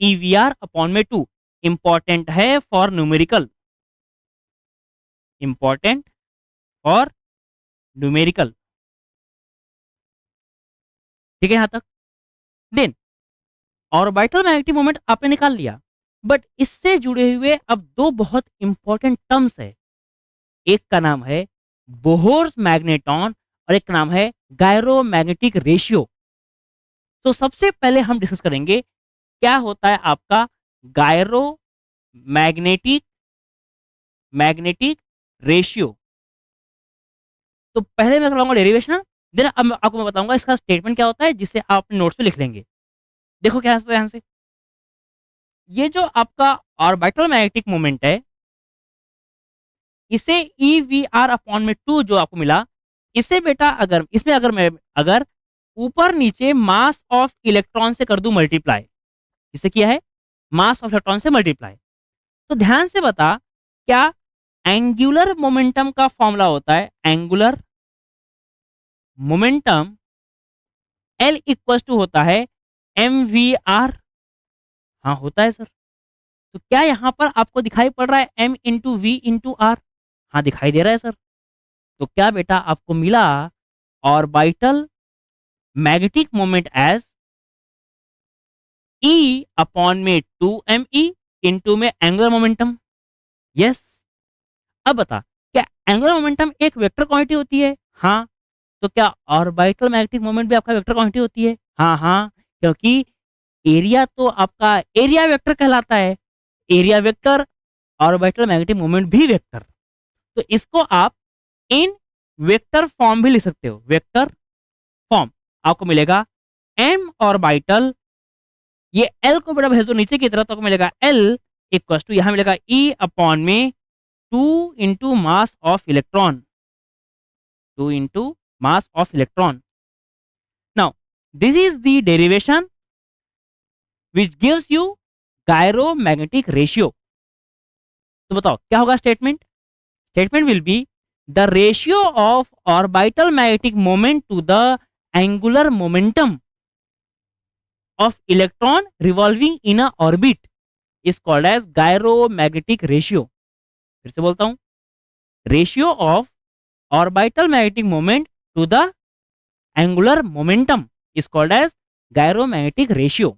E V R upon में 2। इंपॉर्टेंट है for numerical, important for numerical, ठीक है यहां तक। देन ऑर्बिटल मैग्नेटिक मोमेंट आपने निकाल लिया, बट इससे जुड़े हुए अब दो बहुत इंपॉर्टेंट टर्म्स है। एक का नाम है बोहर्स मैग्नेटॉन और एक का नाम है गायरो मैग्नेटिक रेशियो। तो सबसे पहले हम डिस्कस करेंगे क्या होता है आपका गायरो मैग्नेटिक मैग्नेटिक रेशियो। तो पहले मैं कराऊंगा डेरिवेशन, देन अब आपको मैं बताऊंगा इसका स्टेटमेंट क्या होता है, जिसे आप अपने नोट्स पे लिख लेंगे। देखो क्या है ध्यान से, ये जो आपका ऑर्बिटल मैग्नेटिक मोमेंट है, इसे ई वी आर अपॉन में 2 जो आपको मिला, इसे बेटा अगर इसमें अगर ऊपर नीचे मास ऑफ इलेक्ट्रॉन से कर दूं मल्टीप्लाई, इसे किया है मास ऑफ इलेक्ट्रॉन से मल्टीप्लाई, तो ध्यान से बता क्या एंगुलर मोमेंटम का फॉर्मूला होता है, angular momentum L equal to होता है एम वी आर। हाँ होता है सर। तो क्या यहाँ पर आपको दिखाई पड़ रहा है M into V into R, हाँ दिखाई दे रहा है सर। तो क्या बेटा आपको मिला orbital magnetic moment as E upon में 2me इंटू में एंगुलर मोमेंटम। यस। अब बता क्या एंगुलर मोमेंटम एक वेक्टर क्वांटिटी होती है, हाँ। तो क्या ऑर्बिटल मैग्नेटिक मोमेंट भी आपका वेक्टर क्वांटिटी होती है, हाँ हाँ, क्योंकि एरिया तो आपका एरिया वेक्टर कहलाता है, area vector, orbital magnetic moment भी वेक्टर। तो इसको आप इन वेक्टर फॉर्म भी लिख सकते हो, वेक्टर फॉर्म आपको मिलेगा एम ऑर्बिटल, ये एल को बेटा भेज दो नीचे की तरफ, तो आपको मिलेगा एल इक्वल टू यहां मिलेगा ई अपॉन में 2 into mass of electron, 2 into mass of electron. Now this is the derivation which gives you gyro magnetic ratio. तो बताओ क्या होगा statement, statement will be the ratio of orbital magnetic moment to the angular momentum of electron revolving in a orbit. Is called as gyromagnetic ratio. फिर से बोलता हूं, ratio of orbital magnetic moment to the angular momentum is called as gyromagnetic ratio.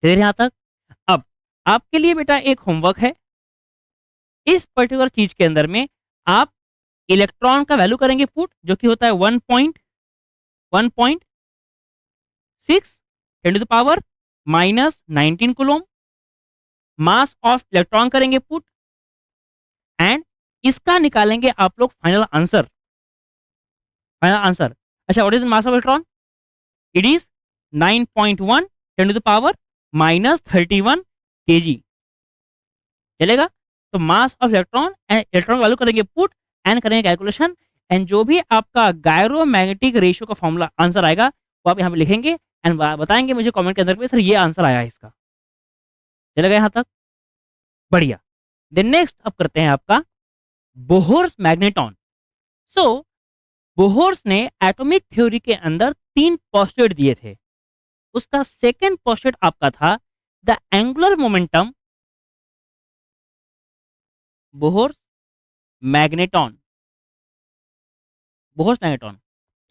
फिर यहां तक। अब आपके लिए बेटा एक होमवर्क है, इस पर्टिकुलर चीज के अंदर में आप इलेक्ट्रॉन का वैल्यू करेंगे पुट, जो कि होता है 1.6 ten to the power -19 coulomb. Mass of electron करेंगे पुट, एंड इसका निकालेंगे आप लोग फाइनल आंसर। फाइनल आंसर, अच्छा what is mass of electron? It is 9.1 ten to the power -31 kg। चलेगा? तो mass of electron and electron value करेंगे पुट एंड करेंगे कैलकुलेशन, एंड जो भी आपका गायरोमैग्नेटिक रेशियो का फॉर्मूला आंसर आएगा वो आप यहाँ पे लिखेंगे एंड बताएंगे मुझे कमेंट के अंदर पे, सर ये आंसर आया है इसका। चलेगा यहाँ तक? बढ़िया। देन नेक्स्ट अब करते हैं आपका बोहर्स मैग्नेटॉन। सो बोहर्स ने एटॉमिक थ्योरी के अंदर 3 पोस्टुलेट दिए थे। उसका सेकंड पोस्टुलेट आपका था the angular momentum Bohr's magneton. Bohr's magneton,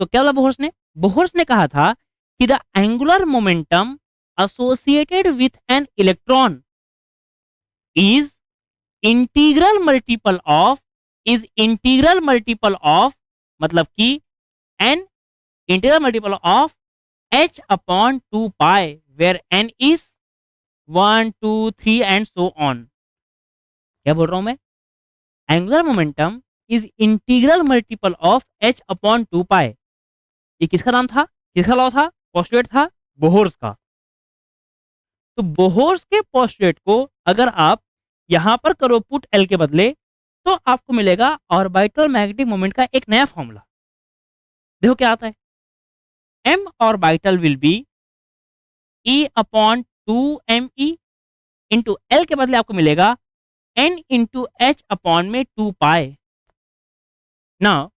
तो क्या बोला बोहर्स ने? बोहर्स ने कहा था कि the angular momentum associated with an electron is integral multiple of मतलब कि n integral multiple of h upon 2 pi, where n is 1 2 3 and so on. क्या बोल रहा हूं मैं? Angular momentum is integral multiple of h upon 2 pi. ये किसका नाम था, किसका लॉ था? पोस्टुलेट था बोहर्स का। तो बोहर्स के पोस्टुलेट को अगर आप यहां पर करो पुट L के बदले, तो आपको मिलेगा ऑर्बिटल मैग्नेटिक मोमेंट का एक नया फॉर्मूला। देखो क्या आता है, m orbital will be e upon 2me into L के बदले आपको मिलेगा n इंटू h अपॉन में 2 pi. Now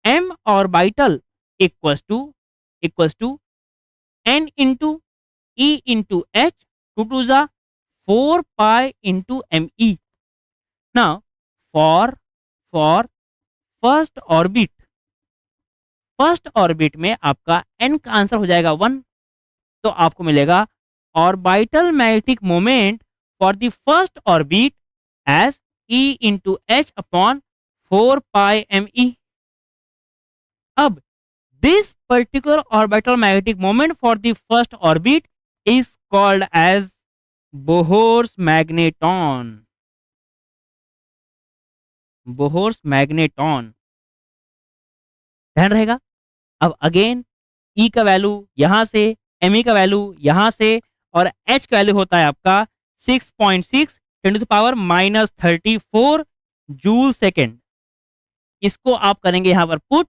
m orbital equals to n into e into h, 2 2 जा 4 pi into me। Now for first orbit में आपका n का आंसर हो जाएगा 1, तो आपको मिलेगा orbital magnetic moment for the first orbit as e into H upon 4 pi me। अब this particular orbital magnetic moment for the first orbit is called as Bohr's magneton. Bohr's magneton, ध्यान रहेगा। अब अगेन ई का वैल्यू यहां से, एम ई का वैल्यू यहां से, और एच का वैल्यू होता है आपका 6.6 ten to the power -34 joule second. इसको आप करेंगे यहां पर put,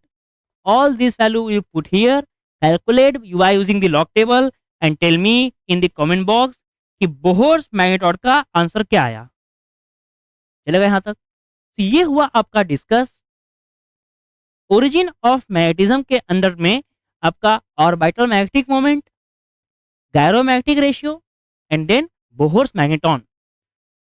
all this value you put here, calculate you are using the log table and tell me in the comment box कि बोहर्स मैग्नेटॉन का आंसर क्या आया। चलेगा यहां तक? तो ये हुआ आपका डिस्कस ओरिजिन ऑफ मैग्नेटिज्म के अंदर में आपका orbital magnetic moment, gyromagnetic ratio, and then Bohr's magneton.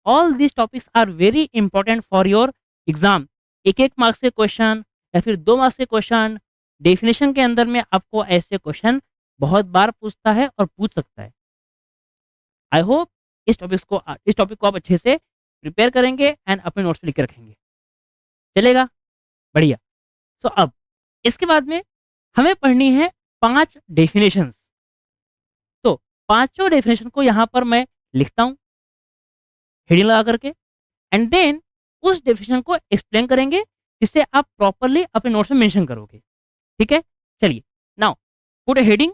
All these topics are very important for your exam. एक मार्क्स के क्वेश्चन या फिर 2 मार्क्स के क्वेश्चन, डेफिनेशन के अंदर में आपको ऐसे क्वेश्चन बहुत बार पूछता है और पूछ सकता है। आई होप इस टॉपिक को आप अच्छे से प्रिपेयर करेंगे एंड अपने नोट्स में लिख के रखेंगे। चलेगा? बढ़िया। तो अब इसके बाद में हमें पढ़नी है 5 डेफिनेशंस। तो पांचों डेफिनेशन को यहां पर मैं लिखता हूं हेडिंग लगा करके, एंड देन उस डेफिनेशन को एक्सप्लेन करेंगे जिससे आप प्रॉपरली अपने नोट्स में मेंशन करोगे। ठीक है? चलिए, now put heading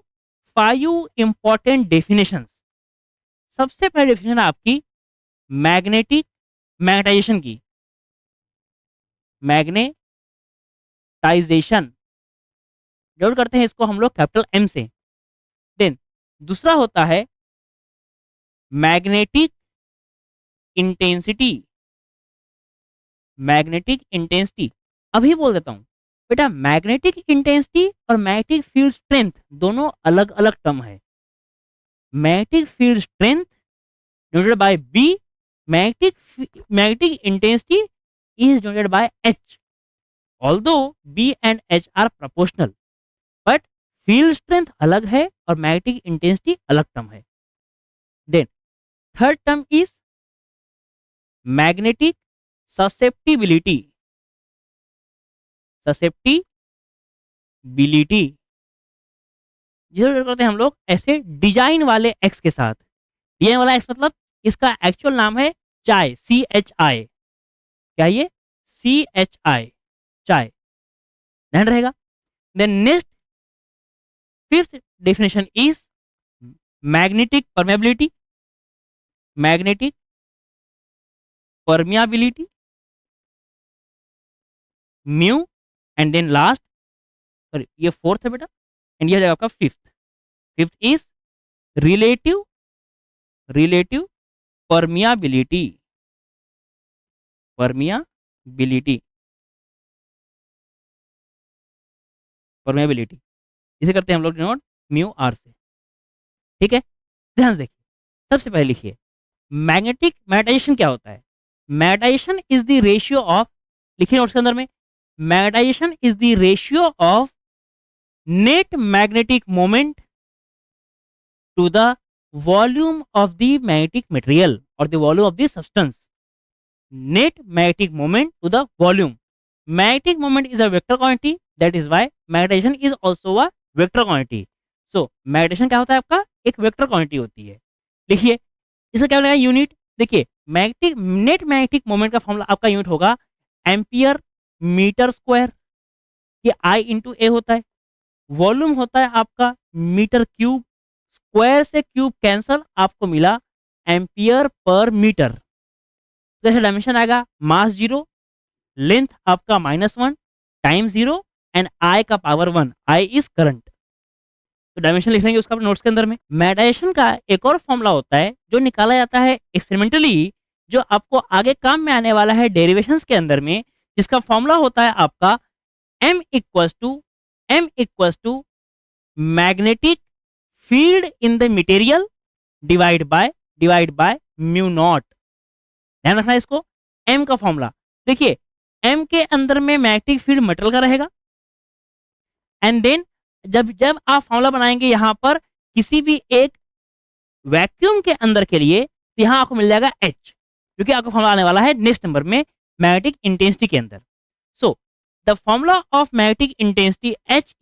5 important definitions. सबसे पहली डेफिनेशन है आपकी मैग्नेटाइजेशन की। मैग्नेटाइजेशन डिनोट करते हैं इसको हम लोग कैपिटल M से। देन दूसरा होता है मैग्नेटिक इंटेंसिटी। मैग्नेटिक इंटेंसिटी अभी बोल देता हूं बेटा, मैग्नेटिक इंटेंसिटी और मैग्नेटिक फील्ड स्ट्रेंथ दोनों अलग अलग टर्म है। Magnetic field strength denoted by B. Magnetic intensity is denoted by H. Although B and H are proportional, but field strength अलग है और magnetic intensity अलग टर्म है. Then third term is magnetic susceptibility. susceptibility जिसे करते हैं हम लोग ऐसे डिजाइन वाले एक्स के साथ. डिजाइन वाला एक्स मतलब इसका एक्चुअल नाम है चाय, CHI. क्या ये? CHI, chi. ध्यान रहेगा. Then next fifth definition is magnetic permeability. Magnetic permeability, mu, and then last, sorry ये फोर्थ है बेटा, एंड ये हो जाएगा आपका fifth. Fifth is relative permeability. Permeability इसे करते हैं हम लोग डिनोट म्यू आर से. ठीक है, ध्यान से देखिए. सबसे पहले लिखिए मैग्नेटाइजेशन क्या होता है. Magnetisation is the ratio of, लिखिए नोट्स के अंदर में, magnetisation is the ratio of net magnetic moment to the volume of the magnetic material और the volume of the substance. Net magnetic moment to the volume. Magnetic moment is a vector quantity, that is why magnetation is also a vector quantity. So magnetation क्या होता है आपका? एक वेक्टर क्वांटिटी होती है. लिखिए इसका क्या बनेगा यूनिट. देखिए मैग्नेटिक नेट मैग्नेटिक मोमेंट का फॉर्मूला आपका यूनिट होगा एम्पियर मीटर स्क्वायर. ये आई इंटू ए होता है. वॉल्यूम होता है आपका मीटर क्यूब. स्क्वायर से क्यूब कैंसल, आपको मिला एम्पियर पर मीटर. जैसे डायमेंशन आएगा मास 0, लेंथ आपका -1, टाइम 0 एंड आई का पावर 1. I is current. तो डायमेंशन लिख लेंगे उसका नोट्स के अंदर में. मैग्नेटाइजेशन का एक और फॉर्मूला होता है जो निकाला जाता है एक्सपेरिमेंटली, जो आपको आगे काम में आने वाला है डेरिवेशंस के अंदर में, जिसका फॉर्मूला होता है आपका m equals to magnetic field in the material divide by mu naught. ध्यान रखना इसको, m का फॉर्मूला. देखिए m के अंदर में मैग्नेटिक फील्ड मटेरियल का रहेगा, एंड देन जब आप फॉर्मूला बनाएंगे यहाँ पर किसी भी एक वैक्यूम के अंदर के लिए, तो यहाँ आपको मिल जाएगा h, क्योंकि आपको फॉर्मूला आने वाला है नेक्स्ट नंबर में मैग्नेटिक इंटेंसिटी के अंदर. So the formula of magnetic intensity h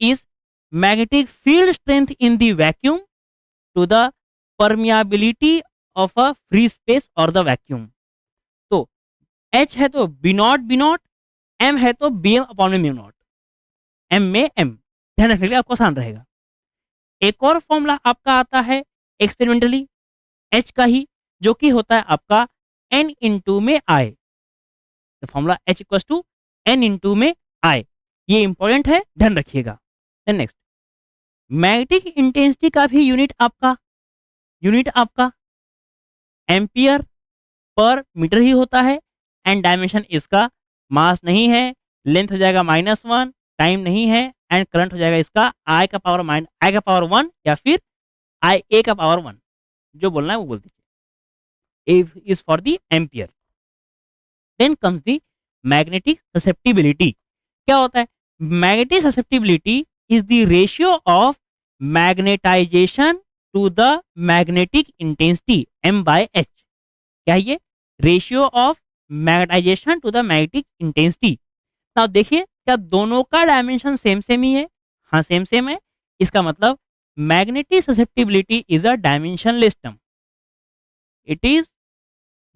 is magnetic field strength in the vacuum to the permeability of a free space और द वैक्यूम. तो h है तो बी नॉट, m है तो bm अपॉन में म्यू नॉट. m में m, ध्यान रखने के लिए आपको आसान रहेगा. एक और फॉर्मूला आपका आता है एक्सपेरिमेंटली h का ही, जो कि होता है आपका n इंटू में i. तो formula h equals to n into में i. ये इंपॉर्टेंट है, ध्यान रखिएगा. देन नेक्स्ट मैग्नेटिक इंटेंसिटी का भी यूनिट आपका एम्पियर पर मीटर ही होता है, एंड डायमेंशन इसका मास नहीं है, लेंथ हो जाएगा -1, टाइम नहीं है, एंड करंट हो जाएगा इसका आई का पावर 1 या फिर आई ए का पावर 1. जो बोलना है वो बोल दीजिए. A is for the ampere. Then comes the magnetic susceptibility. क्या होता है? Magnetic susceptibility is the ratio of magnetisation to the magnetic intensity m/h. क्या है ये? Ratio of magnetisation to the magnetic intensity. now देखिए क्या दोनों का डायमेंशन सेम ही है? हाँ सेम है. इसका मतलब magnetic susceptibility is a dimensionless term. It is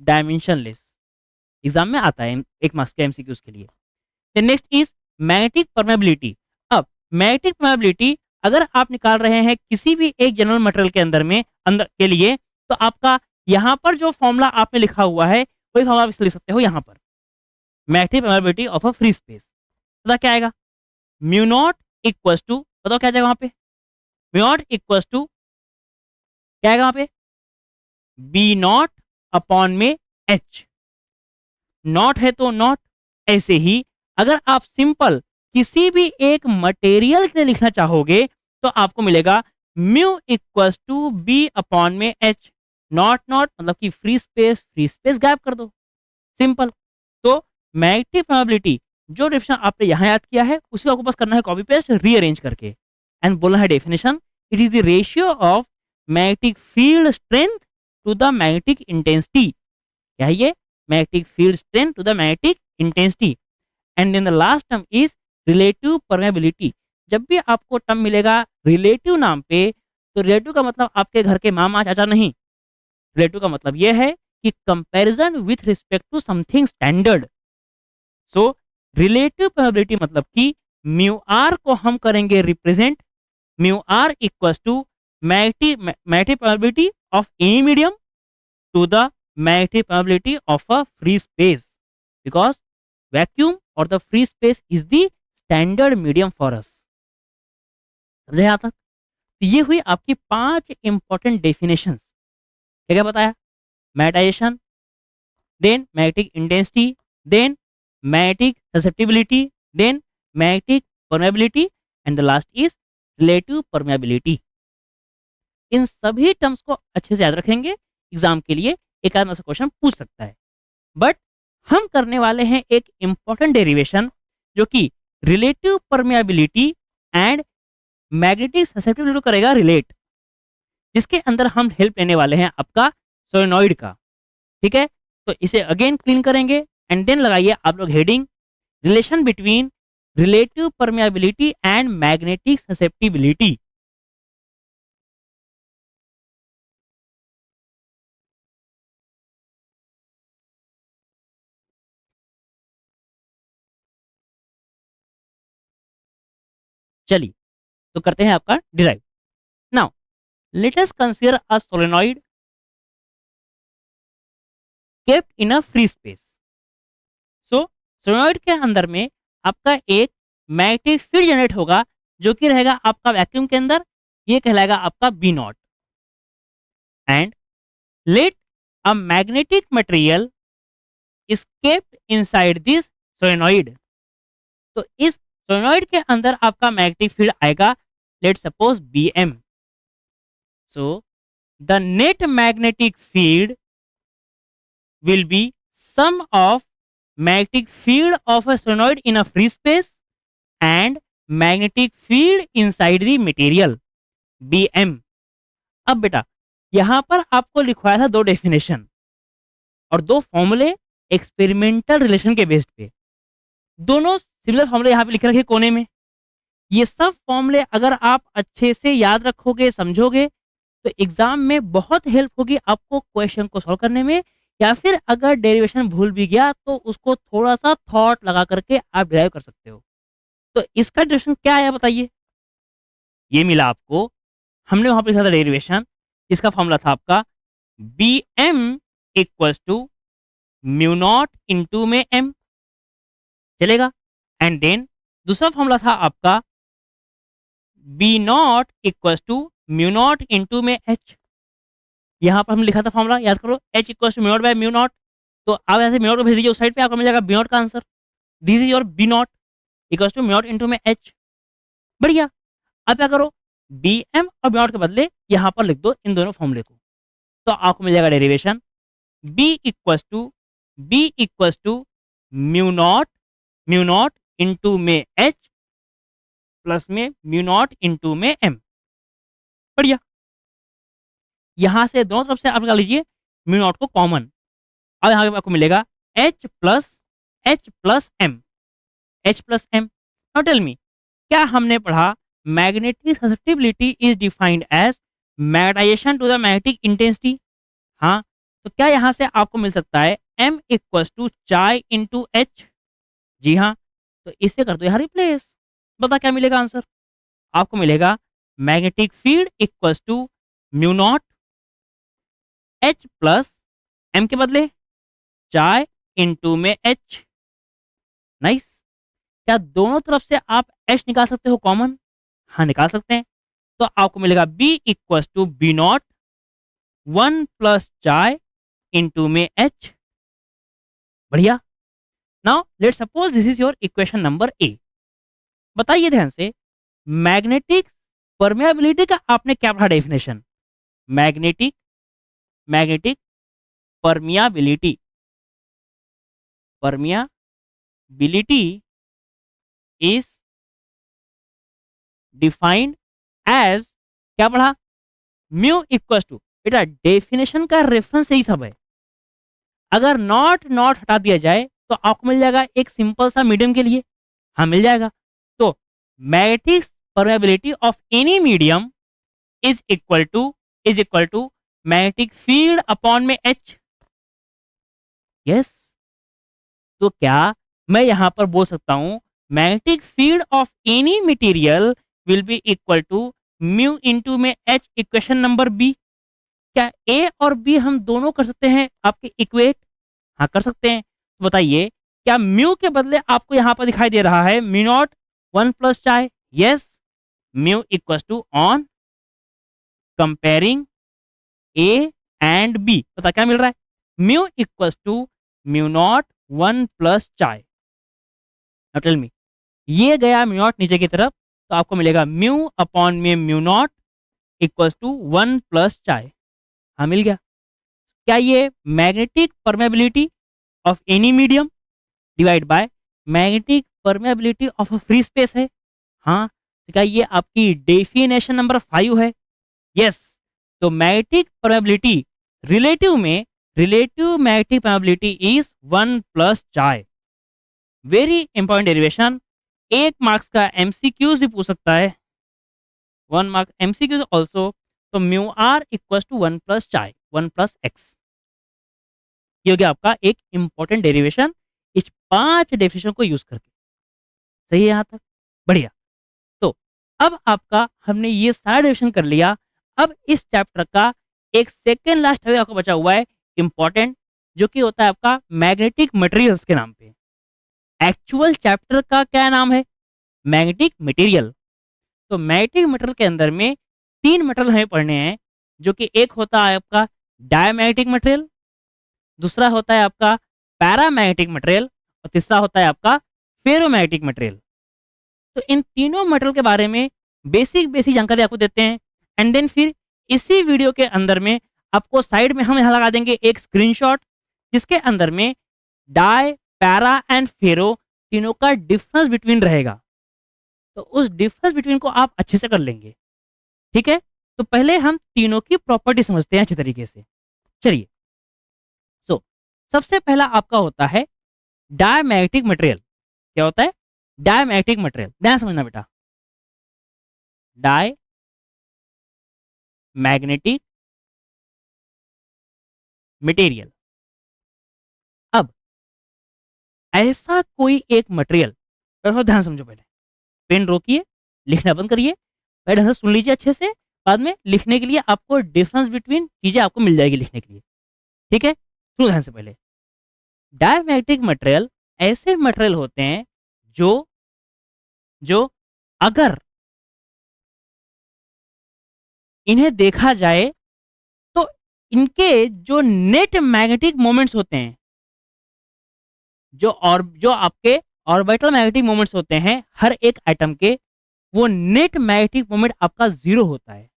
dimensionless. Exam में आता है एक मार्क्स के एमसीक्यूज के लिए. Then next is magnetic permeability. अब मैग्नेटिक परमेबिलिटी अगर आप निकाल रहे हैं किसी भी एक जनरल मटेरियल के अंदर के लिए, तो आपका यहाँ पर जो फॉर्मूला आपने लिखा हुआ है वही फॉर्मूला आप लिख सकते हो यहाँ पर. Magnetic permeability of a free space पता क्या आएगा? म्यू नॉट इक्वल्स टू, बताओ क्या जाएगा वहां पे? म्यू नॉट इक्वल्स टू क्या आएगा वहां पे? बी नॉट अपॉन में एच. नॉट है तो नॉट. ऐसे ही अगर आप सिंपल किसी भी एक मटेरियल के लिए लिखना चाहोगे तो आपको मिलेगा mu equals to B upon में एच. नॉट नॉट मतलब कि फ्री स्पेस गायब कर दो, सिंपल। तो मैग्नेटिक परमेबिलिटी जो डेफिनेशन आपने यहाँ याद किया है उसी को आपको बस करना है कॉपी पेस्ट रीअरेंज करके एंड बोलना है definition, it is the ratio of magnetic field strength to the magnetic intensity. क्या है ये? Magnetic field strength to the magnetic intensity. And then the last term is relative permeability. जब भी आपको टर्म मिलेगा रिलेटिव नाम पे, तो रिलेटिव का मतलब आपके घर के मामा चाचा नहीं, रिलेटिव का मतलब यह है कि comparison with respect to something standard. So relative probability मतलब कि म्यू आर को हम करेंगे रिप्रेजेंट, mu R equals to magnetic probability of any medium to the magnetic probability of a free space, because vacuum or the free space is the standard medium for us। समझे यहाँ तक? तो ये हुई आपकी 5 इंपॉर्टेंट डेफिनेशंस। क्या क्या बताया? Magnetisation, then magnetic intensity, then magnetic susceptibility, then magnetic permeability and the last is relative permeability. इन सभी टर्म्स को अच्छे से याद रखेंगे, एग्जाम के लिए एक आध में से क्वेश्चन पूछ सकता है। बट हम करने वाले हैं एक इंपॉर्टेंट डेरिवेशन जो कि relative permeability and magnetic susceptibility करेगा रिलेट, जिसके अंदर हम हेल्प लेने वाले हैं आपका सोलेनॉइड का। ठीक है, तो इसे अगेन क्लीन करेंगे एंड देन लगाइए आप लोग heading relation between relative permeability and magnetic susceptibility. चलिए तो करते हैं आपका derive. Now let us consider a solenoid kept in a free space. So solenoid के अंदर में आपका एक मैग्नेटिक फील्ड जनरेट होगा जो कि रहेगा आपका वैक्यूम के अंदर, ये कहलाएगा आपका B naught. And let a magnetic material is kept inside this solenoid. तो इस सोलेनॉइड के अंदर आपका मैग्नेटिक फील्ड आएगा, let suppose B M. So the net magnetic field will be sum of magnetic field of a solenoid in a free space and magnetic field inside the material Bm। अब बेटा यहां पर आपको लिखवाया था दो डेफिनेशन और दो फॉर्मूले एक्सपेरिमेंटल रिलेशन के बेस्ड पे, दोनों सिमिलर फॉर्मूले यहाँ पे लिखे रखे कोने में। ये सब फॉर्मूले अगर आप अच्छे से याद रखोगे समझोगे तो एग्जाम में बहुत हेल्प होगी आपको क्वेश्चन को सॉल्व करने में, या फिर अगर डेरिवेशन भूल भी गया तो उसको थोड़ा सा थॉट लगा करके आप डिराइव कर सकते हो। तो इसका डेरिवेशन क्या आया बताइए? ये मिला आपको, हमने वहां पे लिखा था डेरिवेशन, इसका फॉर्मूला था आपका B M equals to mu naught into में एम, चलेगा। एंड देन दूसरा फॉर्मूला था आपका B naught equals to mu naught into में एच। यहाँ पर हमने लिखा था फॉर्मूला याद करो, H equals to mu naught by mu naught. तो आप ऐसे म्यू नॉट को भेज दीजिए उस साइड पे, आपको मिल जाएगा बी नॉट का answer. This is your B naught equals to mu naught into में एच। बढ़िया। अब क्या करो, बी एम और बी नॉट के बदले यहाँ पर लिख दो इन दोनों फॉर्मूले को, तो आपको मिल जाएगा derivation B equals to mu naught into में एच प्लस में म्यू नॉट इंटू में एम। बढ़िया। यहाँ से दोनों तरफ से आप निकाल लीजिए म्यू नॉट को कॉमन, अब यहाँ पे आपको मिलेगा H plus M, H plus M. Now tell me, क्या हमने पढ़ा magnetic susceptibility is defined as magnetization to the magnetic intensity? हाँ, तो क्या यहाँ से आपको मिल सकता है m इक्वल्स टू चाई इंटू एच? जी हाँ, तो इसे कर दो यहाँ रिप्लेस, बता क्या मिलेगा आंसर? आपको मिलेगा magnetic field equals to mu naught H plus M के बदले चाय इंटू में एच। नाइस। क्या दोनों तरफ से आप एच निकाल सकते हो कॉमन? हाँ निकाल सकते हैं। तो आपको मिलेगा B equals to B naught one plus chi into में एच। बढ़िया। Now let suppose this is your equation number A. बताइए ध्यान से, मैग्नेटिक परमेबिलिटी का आपने क्या पढ़ा definition? Magnetic magnetic permeability, permeability is defined as, क्या पढ़ा, म्यू इक्वल टू, बेटा डेफिनेशन का रेफरेंस यही सब है। अगर नॉट नॉट हटा दिया जाए तो आपको मिल जाएगा एक सिंपल सा मीडियम के लिए, हाँ मिल जाएगा। तो magnetic permeability of any medium is equal to magnetic field upon में एच। यस, तो क्या मैं यहां पर बोल सकता हूं magnetic field of any material will be equal to mu into में एच, इक्वेशन नंबर बी। क्या ए और बी हम दोनों कर सकते हैं आपके इक्वेट? हाँ कर सकते हैं। तो बताइए क्या म्यू के बदले आपको यहां पर दिखाई दे रहा है mu naught 1 + yes, mu equal to on comparing A and B, पता क्या मिल रहा है, mu equal to mu naught 1 + now tell me, ये गया म्यू नॉट नीचे की तरफ, तो आपको मिलेगा म्यू अपॉन में म्यू नॉट इक्वल टू 1 + हाँ मिल गया। क्या ये magnetic permeability of any medium divide by magnetic permeability of a free space है? हाँ, तो क्या ये आपकी डेफिनेशन नंबर 5 है? यस, तो magnetic permeability relative magnetic permeability is 1 + very important derivation, 1 marks का एमसीक्यूज भी पूछ सकता है, 1 मार्क एमसीक्यूज ऑल्सो। तो म्यू आर इक्वल टू 1 + ये हो गया आपका एक इंपॉर्टेंट डेरिवेशन इस 5 डेफिनेशन को यूज करके। सही है यहाँ तक? बढ़िया। तो अब आपका हमने ये सारा डेरिवेशन कर लिया। अब इस चैप्टर का एक सेकेंड लास्ट आपको बचा हुआ है इंपॉर्टेंट, जो कि होता है आपका मैग्नेटिक मटेरियल्स के नाम पे। एक्चुअल चैप्टर का क्या नाम है? Magnetic material. तो मैग्नेटिक मटेरियल के अंदर में 3 मटेरियल हमें पढ़ने हैं, जो कि एक होता है आपका डायमैग्नेटिक मटेरियल, दूसरा होता है आपका पैरामैग्नेटिक मटेरियल और तीसरा होता है आपका फेरोमैग्नेटिक मटेरियल। तो इन तीनों मटेरियल के बारे में बेसिक बेसिक जानकारी आपको देते हैं, एंड देन फिर इसी वीडियो के अंदर में आपको साइड में हम यहाँ लगा देंगे एक स्क्रीनशॉट, जिसके अंदर में डाई, पैरा एंड फेरो तीनों का डिफरेंस बिटवीन रहेगा। तो उस डिफरेंस बिटवीन को आप अच्छे से कर लेंगे। ठीक है, तो पहले हम तीनों की प्रॉपर्टी समझते हैं अच्छे तरीके से। चलिए, सो सबसे पहला आपका होता है डायमैग्नेटिक मटेरियल। क्या होता है? डायमैग्नेटिक मटेरियल, ध्यान समझना बेटा। Diamagnetic material. अब ऐसा कोई एक मटेरियल, थोड़ा ध्यान समझो, पहले पेन रोकिए, लिखना बंद करिए, पहले से सुन लीजिए अच्छे से, बाद में लिखने के लिए आपको डिफरेंस बिटवीन चीजें आपको मिल जाएगी लिखने के लिए। ठीक है, सुनो ध्यान से पहले। डायमैग्नेटिक मटेरियल ऐसे मटेरियल होते हैं जो जो अगर इन्हें देखा जाए तो इनके जो नेट मैग्नेटिक मोमेंट्स होते हैं, जो आपके ऑर्बिटल मैग्नेटिक मोमेंट्स होते हैं हर एक एटम के, वो नेट मैग्नेटिक मोमेंट आपका 0 होता है।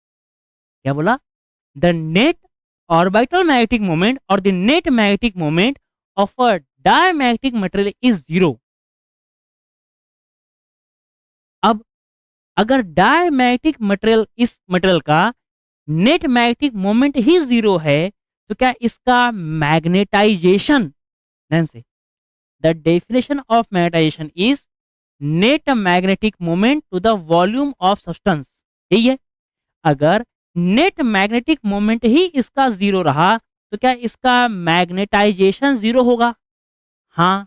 क्या बोला? The net orbital magnetic moment और the net magnetic moment of a diamagnetic material is 0। अब अगर डायमैग्नेटिक मटेरियल, इस मटेरियल का नेट मैग्नेटिक मोमेंट ही 0 है, तो क्या इसका मैग्नेटाइजेशन, ध्यान से, the definition of magnetisation is net magnetic moment to the volume of substance. यही है, अगर नेट मैग्नेटिक मोमेंट ही इसका 0 रहा तो क्या इसका मैग्नेटाइजेशन 0 होगा? हाँ।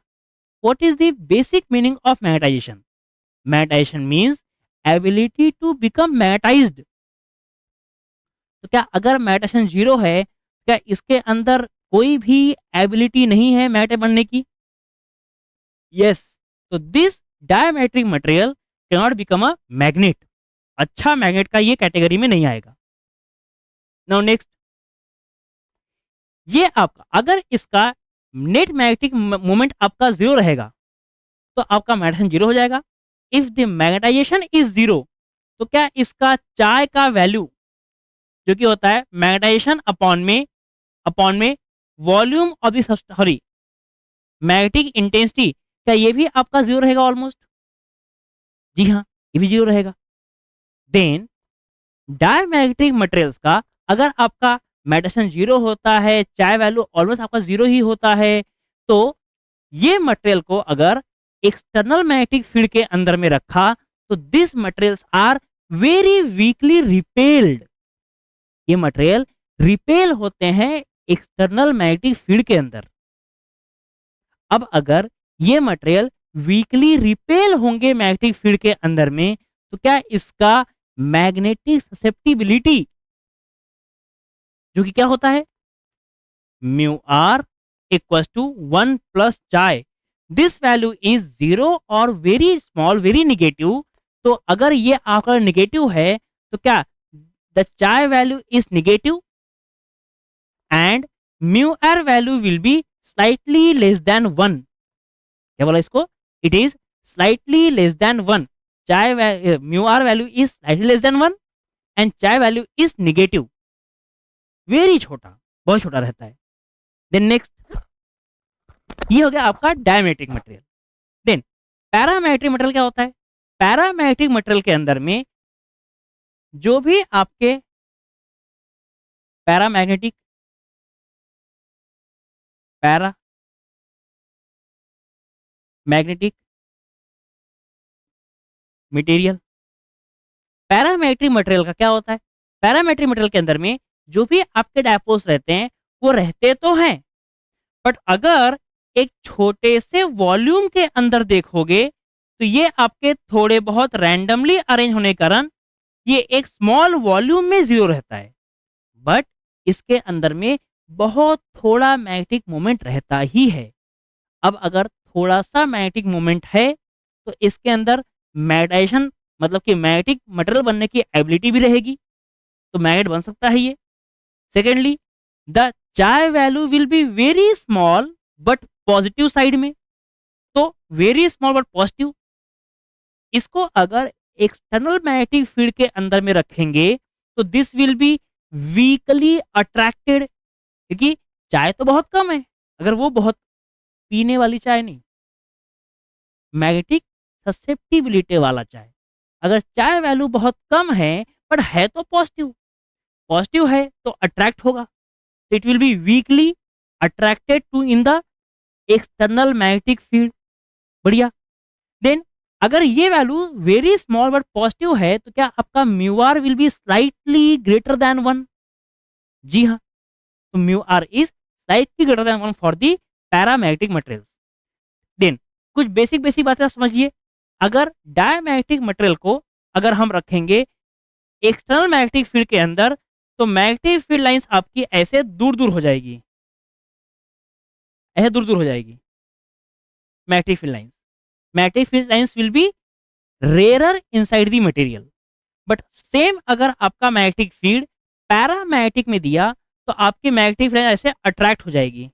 What is the basic meaning of magnetization? Magnetization means ability to become magnetized. तो क्या अगर मैग्नेटाइजेशन 0 है, क्या इसके अंदर कोई भी एबिलिटी नहीं है मैग्नेट बनने की? यस, तो this diamagnetic material can not become a magnet. अच्छा मैग्नेट का ये कैटेगरी में नहीं आएगा। नाउ नेक्स्ट, ये आपका अगर इसका नेट मैग्नेटिक मोमेंट आपका 0 रहेगा तो आपका मैग्नेटाइजेशन 0 हो जाएगा। इफ द मैग्नेटाइजेशन इज 0, तो क्या इसका चाय का वैल्यू जो कि होता है मैग्नेटाइजेशन अपॉन में अपॉन में volume of the sorry magnetic intensity, क्या ये भी आपका जीरो रहेगा ऑलमोस्ट? जी हाँ, ये भी जीरो रहेगा। देन डायमैग्नेटिक मटेरियल्स का अगर आपका मेटेशन जीरो होता है, चाहे वैल्यू ऑलमोस्ट आपका जीरो ही होता है, तो ये मटेरियल को अगर एक्सटर्नल मैग्नेटिक फील्ड के अंदर में रखा, तो this materials are very weakly repelled. ये मटेरियल रिपेल होते हैं एक्सटर्नल मैग्नेटिक फील्ड के अंदर। अब अगर ये मटेरियल वीकली रिपेल होंगे मैग्नेटिक फील्ड के अंदर में, तो क्या इसका मैग्नेटिक ससेप्टिबिलिटी जो कि क्या होता है mu R equals to 1 plus chi, this value is zero और वेरी स्मॉल वेरी निगेटिव। तो अगर ये आंकड़ा निगेटिव है, तो क्या the chi value is negative and mu R value will be slightly less than 1। क्या बोला इसको? It is slightly less than 1। Chi mu R value is slightly less than 1 and chi value is negative, very छोटा, बहुत छोटा रहता है। देन नेक्स्ट, ये हो गया आपका diamagnetic material. Then paramagnetic material क्या होता है? पैरामेट्रिक मटेरियल के अंदर में जो भी आपके paramagnetic para magnetic material, parametric material का क्या होता है? पैरामेट्रिक मटेरियल के अंदर में जो भी आपके डायपोल्स रहते हैं वो रहते तो हैं, बट अगर एक छोटे से वॉल्यूम के अंदर देखोगे तो ये आपके थोड़े बहुत रैंडमली अरेंज होने के कारण ये एक स्मॉल वॉल्यूम में जीरो रहता है, बट इसके अंदर में बहुत थोड़ा मैग्नेटिक मोमेंट रहता ही है। अब अगर थोड़ा सा मैग्नेटिक मोमेंट है तो इसके अंदर मैग्नेटाइजेशन मतलब कि मैग्नेटिक मटेरियल बनने की एबिलिटी भी रहेगी, तो मैग्नेट बन सकता है ये। Secondly, the chi value will be very small but positive side में, तो वेरी स्मॉल बट पॉजिटिव। इसको अगर एक्सटर्नल मैग्नेटिक फील्ड के अंदर में रखेंगे तो this will be weakly attracted, क्योंकि चाय तो बहुत कम है, अगर वो बहुत पीने वाली चाय नहीं, मैग्नेटिक ससेप्टिबिलिटी वाला चाय, अगर चाय वैल्यू बहुत कम है पर है तो पॉजिटिव, पॉजिटिव है तो अट्रैक्ट होगा, तो it will be weakly attracted to in the external magnetic field. बढ़िया। देन अगर ये value very small but positive है तो क्या आपका mu R will be slightly greater than 1? जी हाँ, तो mu R is slightly greater than 1 for the paramagnetic materials. Then कुछ बेसिक बेसिक बातें आप समझिए। अगर डायमैग्नेटिक मटेरियल को अगर हम रखेंगे एक्सटर्नल मैग्नेटिक फील्ड के अंदर, तो मैग्नेटिक फील्ड लाइंस आपकी ऐसे दूर दूर हो जाएगी, ऐसे दूर दूर हो जाएगी magnetic field lines. Magnetic field lines will be rarer inside the material, but same अगर आपका मैग्नेटिक फील्ड पैरामैग्नेटिक में दिया तो आपकी मैग्नेटिक फील्ड ऐसे अट्रैक्ट हो जाएगी,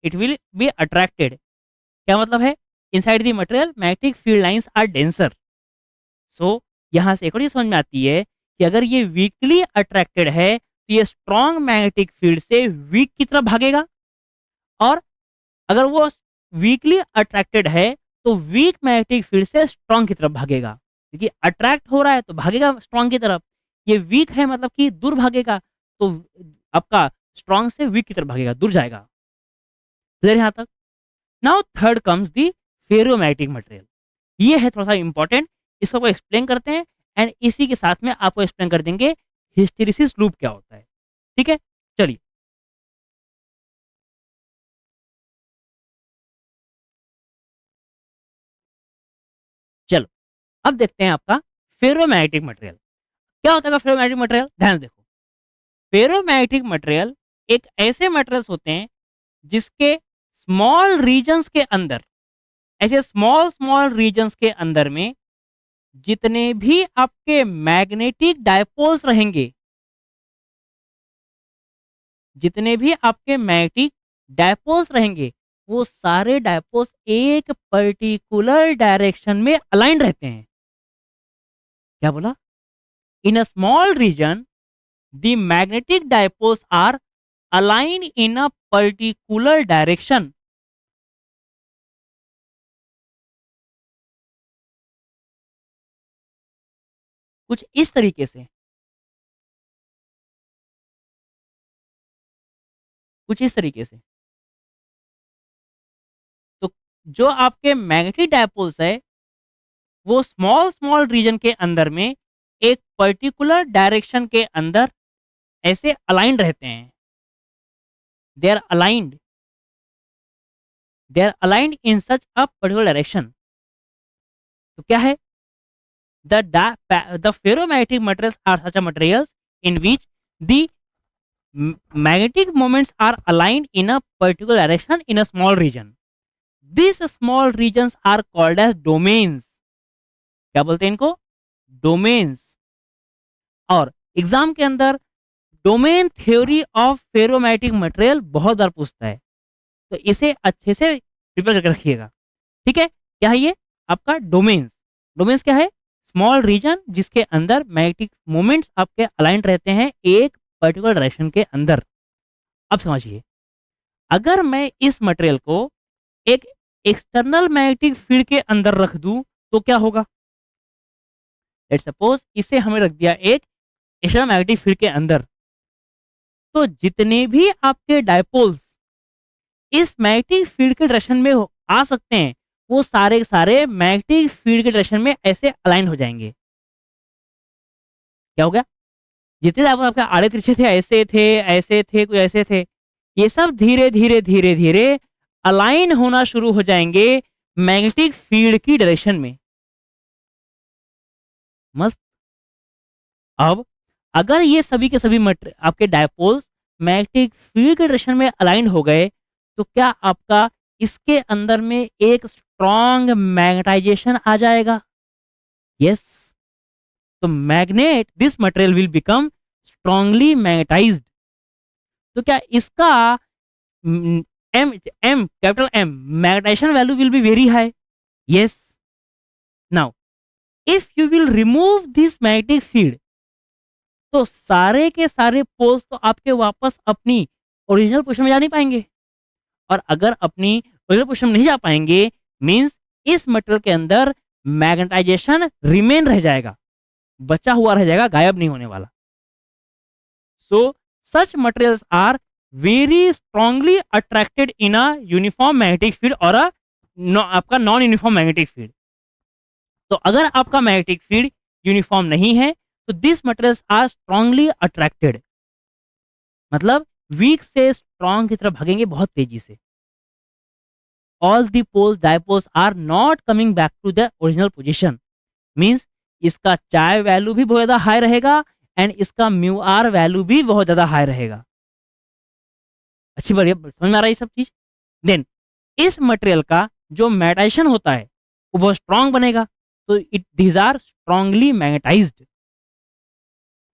इट विल बी अट्रैक्टेड। क्या मतलब है? Inside the material magnetic field lines are denser. So यहाँ से एक और ये समझ में आती है कि अगर ये वीकली अट्रैक्टेड है तो ये स्ट्रॉन्ग मैग्नेटिक फील्ड से वीक की तरफ भागेगा, और अगर वो वीकली अट्रैक्टेड है तो वीक मैग्नेटिक फील्ड से स्ट्रॉन्ग की तरफ भागेगा, क्योंकि अट्रैक्ट हो रहा है तो भागेगा स्ट्रॉन्ग की तरफ, ये वीक है मतलब कि दूर भागेगा, तो आपका स्ट्रॉन्ग से वीक की तरफ भागेगा, दूर जाएगा। क्लियर यहाँ तक? Now third comes the ferromagnetic material. ये है थोड़ा सा इंपॉर्टेंट, इसको आपको एक्सप्लेन करते हैं एंड इसी के साथ में आपको एक्सप्लेन कर देंगे हिस्टेरिसिस लूप क्या होता है। ठीक है, चलिए। चलो अब देखते हैं आपका फेरोमैग्नेटिक मटेरियल क्या होता है। फेरोमैग्नेटिक मटेरियल ध्यान से देखो। फेरोमैग्नेटिक मटेरियल एक ऐसे मटेरियल्स होते हैं जिसके स्मॉल रीजन्स के अंदर, ऐसे स्मॉल स्मॉल रीजन्स के अंदर में जितने भी आपके मैग्नेटिक डायपोल्स रहेंगे, जितने भी आपके मैग्नेटिक डायपोल्स रहेंगे, वो सारे डायपोल्स एक पर्टिकुलर डायरेक्शन में अलाइन रहते हैं। क्या बोला? In a small region the magnetic dipoles are align in a particular direction, कुछ इस तरीके से, कुछ इस तरीके से। तो जो आपके मैग्नेटिक डायपोल्स है, वो स्मॉल स्मॉल रीजन के अंदर में एक पर्टिकुलर डायरेक्शन के अंदर ऐसे अलाइंड रहते हैं। They are aligned, they are aligned in such a particular direction. तो क्या है, the ferromagnetic materials are such a materials in which the magnetic moments are aligned in a particular direction in a small region. These small regions are called as domains. क्या बोलते हैं इनको, डोमेन्स। और एग्जाम के अंदर domain theory of ferromagnetic material बहुत बार पूछता है, तो इसे अच्छे से प्रिपेयर करके रखिएगा। ठीक है, क्या है ये आपका डोमेन्स। डोमेन्स क्या है, स्मॉल रीजन जिसके अंदर मैग्नेटिक मोमेंट्स आपके अलाइंड रहते हैं एक पर्टिकुलर डायरेक्शन के अंदर। अब समझिए, अगर मैं इस मटेरियल को एक एक्सटर्नल मैग्नेटिक फील्ड के अंदर रख दूं तो क्या होगा। लेट्स सपोज इसे हमें रख दिया एक एक्सटर्नल मैग्नेटिक फील्ड के अंदर, तो जितने भी आपके डायपोल्स इस मैग्नेटिक फील्ड के डायरेक्शन में आ सकते हैं, वो सारे के सारे मैग्नेटिक फील्ड के डायरेक्शन में ऐसे अलाइन हो जाएंगे। क्या हो गया, जितने डायपोल आपके आड़े तिरछे थे, ऐसे थे, ऐसे थे, कुछ ऐसे थे, ये सब धीरे धीरे धीरे धीरे अलाइन होना शुरू हो जाएंगे मैग्नेटिक फील्ड की डायरेक्शन में। मस्त। अब अगर ये सभी के सभी आपके डायपोल्स मैग्नेटिक फील्ड के डायरेक्शन में अलाइन हो गए, तो क्या आपका इसके अंदर में एक स्ट्रॉन्ग मैग्नेटाइजेशन आ जाएगा। यस। तो magnet this material will become strongly magnetized. तो क्या इसका M M capital M magnetization value will be very high. Yes. Now if you will remove this magnetic field, तो सारे के सारे पोल्स तो आपके वापस अपनी ओरिजिनल पोजीशन में जा नहीं पाएंगे। और अगर अपनी ओरिजिनल पोजीशन में नहीं जा पाएंगे, मींस इस मटेरियल के अंदर मैग्नेटाइजेशन रिमेन रह जाएगा, बचा हुआ रह जाएगा, गायब नहीं होने वाला। So such materials are very strongly attracted in a uniform magnetic field और आपका नॉन यूनिफॉर्म मैग्नेटिक फील्ड। तो अगर आपका मैग्नेटिक फील्ड यूनिफॉर्म नहीं है, तो this materials are strongly attracted, मतलब वीक से स्ट्रांग की तरफ भागेंगे बहुत तेजी से। All the poles dipoles are not coming back to the original position, means इसका चाय वैल्यू भी बहुत ज्यादा हाई रहेगा एंड इसका म्यू आर वैल्यू भी बहुत ज्यादा हाई रहेगा। अच्छी बढ़िया समझ में आ रहा है ये सब चीज। देन इस मटेरियल का जो मैग्नेटाइजेशन होता है वो बहुत स्ट्रांग बनेगा, तो it these are strongly magnetized.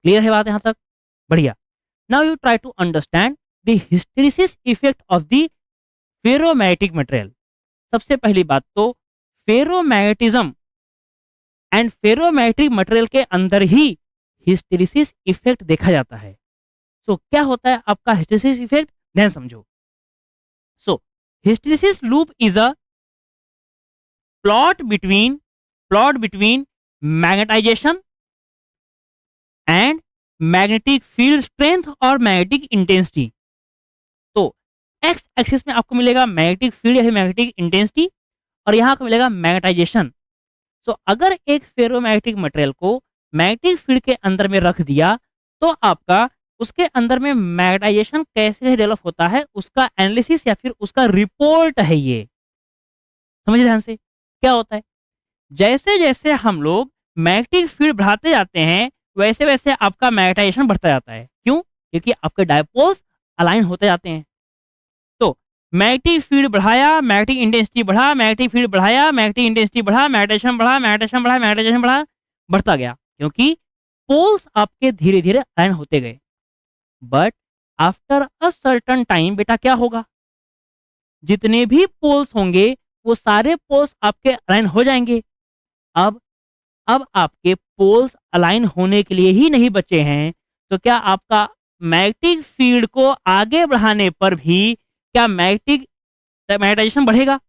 Clear है बात यहां तक, बढ़िया। Now you try to understand the hysteresis effect of the ferromagnetic material. सबसे पहली बात तो फेरोमैग्नेटिज्म एंड फेरोमैग्नेटिक मटेरियल के अंदर ही हिस्टेरिसिस इफेक्ट देखा जाता है। सो क्या होता है आपका हिस्टेरिसिस इफेक्ट, ध्यान समझो। So hysteresis loop is a plot between magnetization and magnetic field strength और मैग्नेटिक इंटेंसिटी। तो एक्स एक्सिस में आपको मिलेगा मैग्नेटिक फील्ड या मैग्नेटिक इंटेंसिटी, और यहाँ आपको मिलेगा मैग्नेटाइजेशन। सो अगर एक फेरोमैग्नेटिक मटेरियल को मैग्नेटिक फील्ड के अंदर में रख दिया, तो आपका उसके अंदर में मैग्नेटाइजेशन कैसे डेवलप होता है उसका एनालिसिस या फिर उसका रिपोर्ट है ये। समझिए ध्यान से, क्या होता है, जैसे जैसे हम लोग मैग्नेटिक फील्ड बढ़ाते जाते हैं, वैसे वैसे आपका मैग्नेटाइजेशन बढ़ता जाता है। क्यों, क्योंकि आपके डायपोल्स अलाइन होते जाते हैं। तो मैग्नेटिक फील्ड बढ़ाया, मैग्नेटिक इंटेंसिटी बढ़ा, मैग्नेटिक फील्ड बढ़ाया, मैग्नेटिक इंटेंसिटी बढ़ा, मैग्नेटाइजेशन बढ़ा, मैग्नेटाइजेशन बढ़ा, मैग्नेटाइजेशन बढ़ा, बढ़ता गया, क्योंकि पोल्स आपके धीरे धीरे अलाइन होते गए। But after a certain time बेटा क्या होगा, जितने भी पोल्स होंगे वो सारे पोल्स आपके अलाइन हो जाएंगे। अब अब आपके पोल्स अलाइन होने के लिए ही नहीं बचे हैं, तो क्या आपका मैग्नेटिक फील्ड को आगे बढ़ाने पर भी क्या मैग्नेटाइजेशन बढ़ेगा?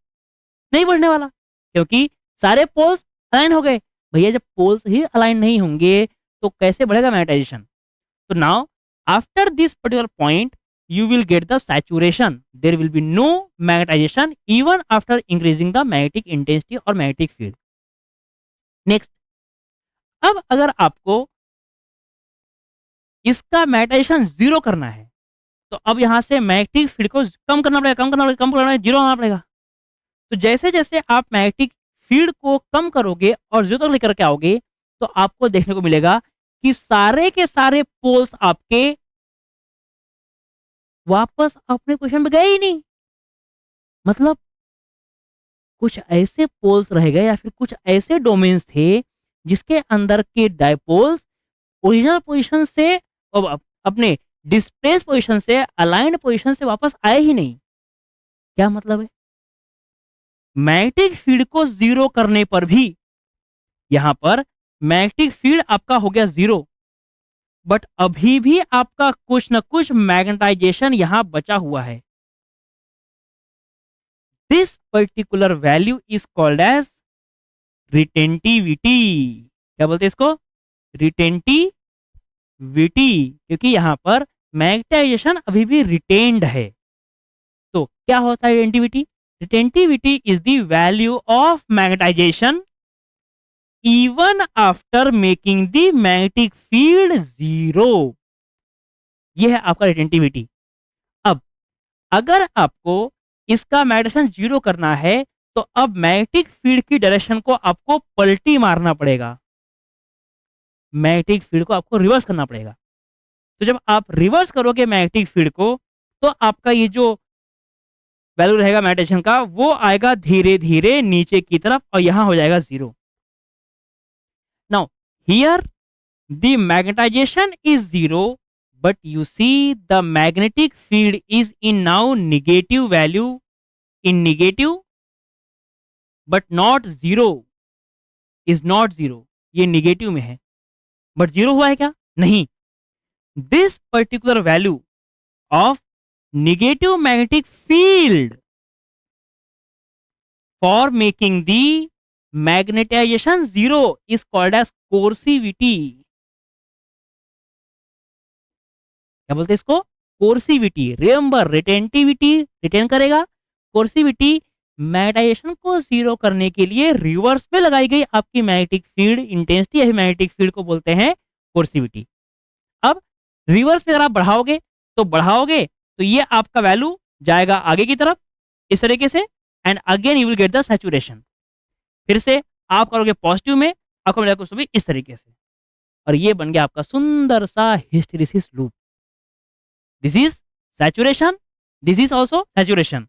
नहीं बढ़ने वाला, क्योंकि सारे पोल्स अलाइन हो गए। भैया जब पोल्स ही अलाइन नहीं होंगे तो कैसे बढ़ेगा मैग्नेटाइजेशन? तो now after this particular point you will get the saturation. There will be no magnetization even after increasing the magnetic intensity or magnetic field. Next, अब अगर आपको इसका मैग्नेटाइजेशन जीरो करना है तो अब यहां से मैग्नेटिक फील्ड को कम करना पड़ेगा, कम करना पड़ेगा, कम करना पड़ेगा, जीरो आना पड़ेगा। तो जैसे जैसे आप मैग्नेटिक फील्ड को कम करोगे और जीरो तक लेकर के आओगे तो आपको देखने को मिलेगा कि सारे के सारे पोल्स आपके वापस अपने पोजीशन पे गए ही नहीं। मतलब कुछ ऐसे पोल्स रह गए या फिर कुछ ऐसे डोमेन्स थे जिसके अंदर के डायपोल्स ओरिजिनल पोजीशन से अपने डिस्प्लेस पोजीशन से अलाइंड पोजीशन से वापस आए ही नहीं। क्या मतलब है? मैग्नेटिक फील्ड को जीरो करने पर भी यहां पर मैग्नेटिक फील्ड आपका हो गया जीरो, बट अभी भी आपका कुछ ना कुछ मैग्नेटाइजेशन यहां बचा हुआ है। This particular value is called as retentivity. क्या बोलते हैं इसको? रिटेंटिविटी, क्योंकि यहां पर मैग्नेटाइजेशन अभी भी रिटेन्ड है। तो क्या होता है retentivity? Retentivity is the value of magnetization even after making the magnetic field zero. यह है आपका रिटेंटिविटी। अब अगर आपको इसका मैग्नेटाइजेशन जीरो करना है तो अब मैग्नेटिक फील्ड की डायरेक्शन को आपको पलटी मारना पड़ेगा, मैग्नेटिक फील्ड को आपको रिवर्स करना पड़ेगा। तो जब आप रिवर्स करोगे मैग्नेटिक फील्ड को तो आपका ये जो वैल्यू रहेगा मैग्नेटाइजेशन का वो आएगा धीरे धीरे नीचे की तरफ और यहां हो जाएगा zero. Now here the magnetization is zero but you see the magnetic field is in now negative value, in negative but not zero, is not zero. ये निगेटिव में है बट जीरो हुआ है क्या? नहीं। This particular value of negative magnetic field for making the magnetization zero is called as coercivity. क्या बोलते हैं इसको? कोर्सिविटी। रिमेंबर रिटेंटिविटी रिटेन करेगा, कोर्सिविटी मैग्नेटाइजेशन को जीरो करने के लिए रिवर्स में लगाई गई आपकी मैग्नेटिक फील्ड इंटेंसिटी या मैग्नेटिक फील्ड को बोलते हैं कोर्सिविटी। अब रिवर्स में अगर आप बढ़ाओगे तो ये आपका वैल्यू जाएगा आगे की तरफ इस तरीके से and again you will get the saturation. फिर से आप करोगे पॉजिटिव में, आपको मिलेगा कुछ भी इस तरीके से और ये बन गया आपका सुंदर सा hysteresis loop. This is saturation, this is also saturation.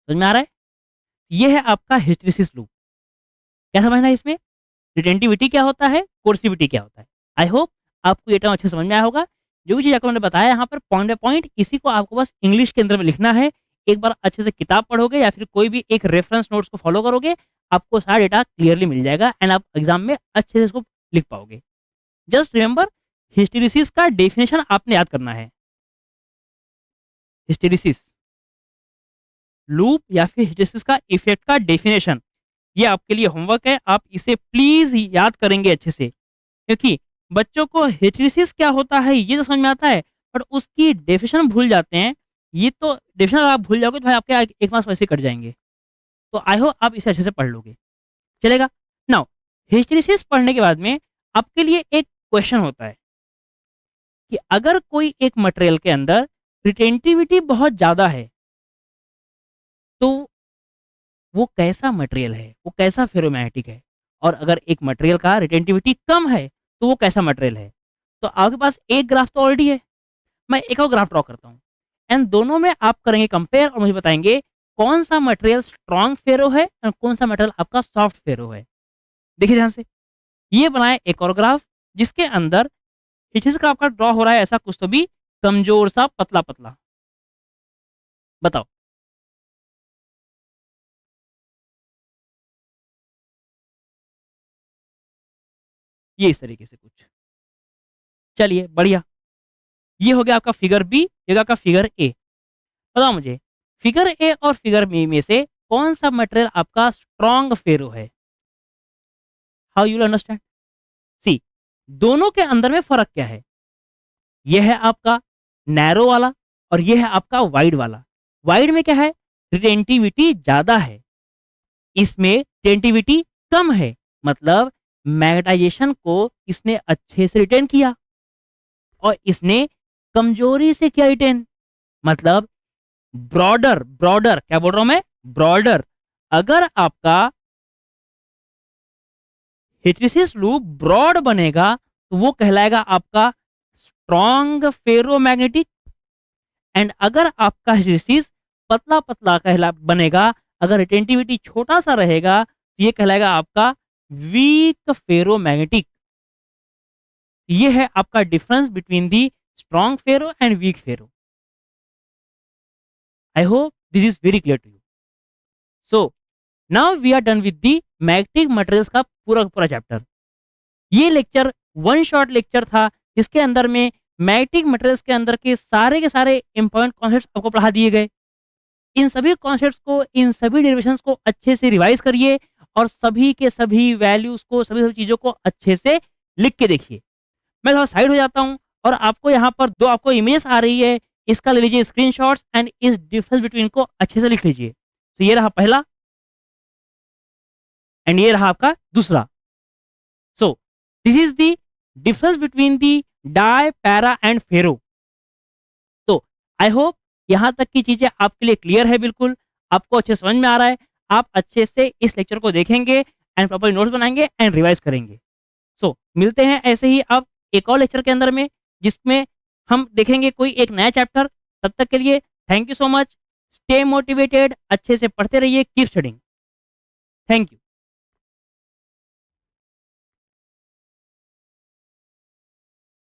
समझ में आ रहा है? ये है आपका हिस्टेरिसिस लूप। क्या समझना है इसमें? रिटेंटिविटी क्या होता है, कोर्सिविटी क्या होता है। आई होप आपको ये टर्म अच्छे समझ में आया होगा। जो भी चीज़ आपको मैंने बताया यहाँ पर पॉइंट बाय पॉइंट, इसी को आपको बस इंग्लिश के अंदर में लिखना है। एक बार अच्छे से किताब पढ़ोगे या फिर कोई भी एक रेफरेंस नोट्स को फॉलो करोगे, आपको सारा डेटा क्लियरली मिल जाएगा एंड आप एग्जाम में अच्छे से इसको लिख पाओगे। जस्ट रिमेंबर हिस्टेरिसिस का डेफिनेशन आपने याद करना है। हिस्टेरिसिस लूप या फिर हिस्टेरिसिस का इफेक्ट का डेफिनेशन, ये आपके लिए होमवर्क है। आप इसे प्लीज याद करेंगे अच्छे से, क्योंकि बच्चों को हिस्टेरिसिस क्या होता है ये तो समझ में आता है पर उसकी डेफिनेशन भूल जाते हैं। ये तो डेफिनेशन अगर आप भूल जाओगे तो भाई आपके एक मार्क्स वैसे ही कट जाएंगे। तो आई होप आप इसे अच्छे से पढ़ लोगे, चलेगा। नाउ हिस्टेरिसिस पढ़ने के बाद में आपके लिए एक क्वेश्चन होता है कि अगर कोई एक मटेरियल के अंदर रिटेंटिविटी बहुत ज़्यादा है तो वो कैसा मटेरियल है, वो कैसा फेरोमैग्नेटिक है, और अगर एक मटेरियल का रिटेंटिविटी कम है तो वो कैसा मटेरियल है। तो आपके पास एक ग्राफ तो ऑलरेडी है, मैं एक और ग्राफ ड्रॉ करता हूँ एंड दोनों में आप करेंगे कंपेयर और मुझे बताएंगे कौन सा मटेरियल स्ट्रॉन्ग फेरो है और कौन सा मटेरियल आपका सॉफ्ट फेरो है। देखिए ध्यान से, ये बनाए एक और ग्राफ जिसके अंदर हिस्टेरिसिस का आपका ड्रॉ हो रहा है ऐसा कुछ तो भी कमजोर सा पतला पतला। बताओ। ये इस तरीके से कुछ, चलिए बढ़िया, ये हो गया आपका फिगर बी, ये हो गया आपका फिगर ए। बताओ मुझे फिगर ए और फिगर बी में से कौन सा मटेरियल आपका स्ट्रॉन्ग फेरो है? How you will understand? See, दोनों के अंदर में फर्क क्या है? ये है आपका नैरो वाला और ये है आपका वाइड वाला। वाइड में क्या है? रिटेंटिविटी ज्यादा है, इसमें रिटेंटिविटी कम है। मतलब मैग्नेटाइजेशन को इसने अच्छे से रिटेन किया और इसने कमजोरी से किया रिटेन। मतलब ब्रॉडर, ब्रॉडर क्या बोल रहा हूं मैं? ब्रॉडर। अगर आपका हिस्टैरिसीस लूप ब्रॉड बनेगा तो वो कहलाएगा आपका स्ट्रॉन्ग फेरोमैग्नेटिक। एंड अगर आपका हिस्टैरिसीस पतला पतला कहला बनेगा, अगर रिटेंटिविटी छोटा सा रहेगा तो ये कहलाएगा आपका वीक फेरोमैग्नेटिक। ये है आपका difference between the strong ferro and weak ferro. I hope this is very clear to you. So now we are done with the magnetic materials का पूरा पूरा चैप्टर। ये लेक्चर वन शॉट लेक्चर था जिसके अंदर में मैग्नेटिक मटेरियल्स के अंदर के सारे इंपॉर्टेंट कॉन्सेप्ट्स आपको पढ़ा दिए गए। इन सभी कॉन्सेप्ट्स को, इन सभी डेरिवेशंस को अच्छे से रिवाइज करिए और सभी के सभी वैल्यूज को, सभी सभी चीजों को अच्छे से लिख के देखिए। मैं थोड़ा साइड हो जाता हूँ और आपको यहाँ पर दो आपको इमेज आ रही है, इसका ले लीजिए स्क्रीनशॉट्स एंड इस डिफरेंस बिटवीन को अच्छे से लिख लीजिए। तो ये रहा पहला एंड ये रहा आपका दूसरा। So this is the difference between the dia, para and ferro. तो आई होप यहाँ तक की चीजें आपके लिए क्लियर है, बिल्कुल आपको अच्छे समझ में आ रहा है। आप अच्छे से इस लेक्चर को देखेंगे एंड प्रॉपर नोट्स बनाएंगे एंड रिवाइज करेंगे। सो मिलते हैं ऐसे ही अब एक और लेक्चर के अंदर में, जिसमें हम देखेंगे कोई एक नया चैप्टर। तब तक के लिए thank you so much. Stay motivated, अच्छे से पढ़ते रहिए, कीप स्टडिंग। Thank you.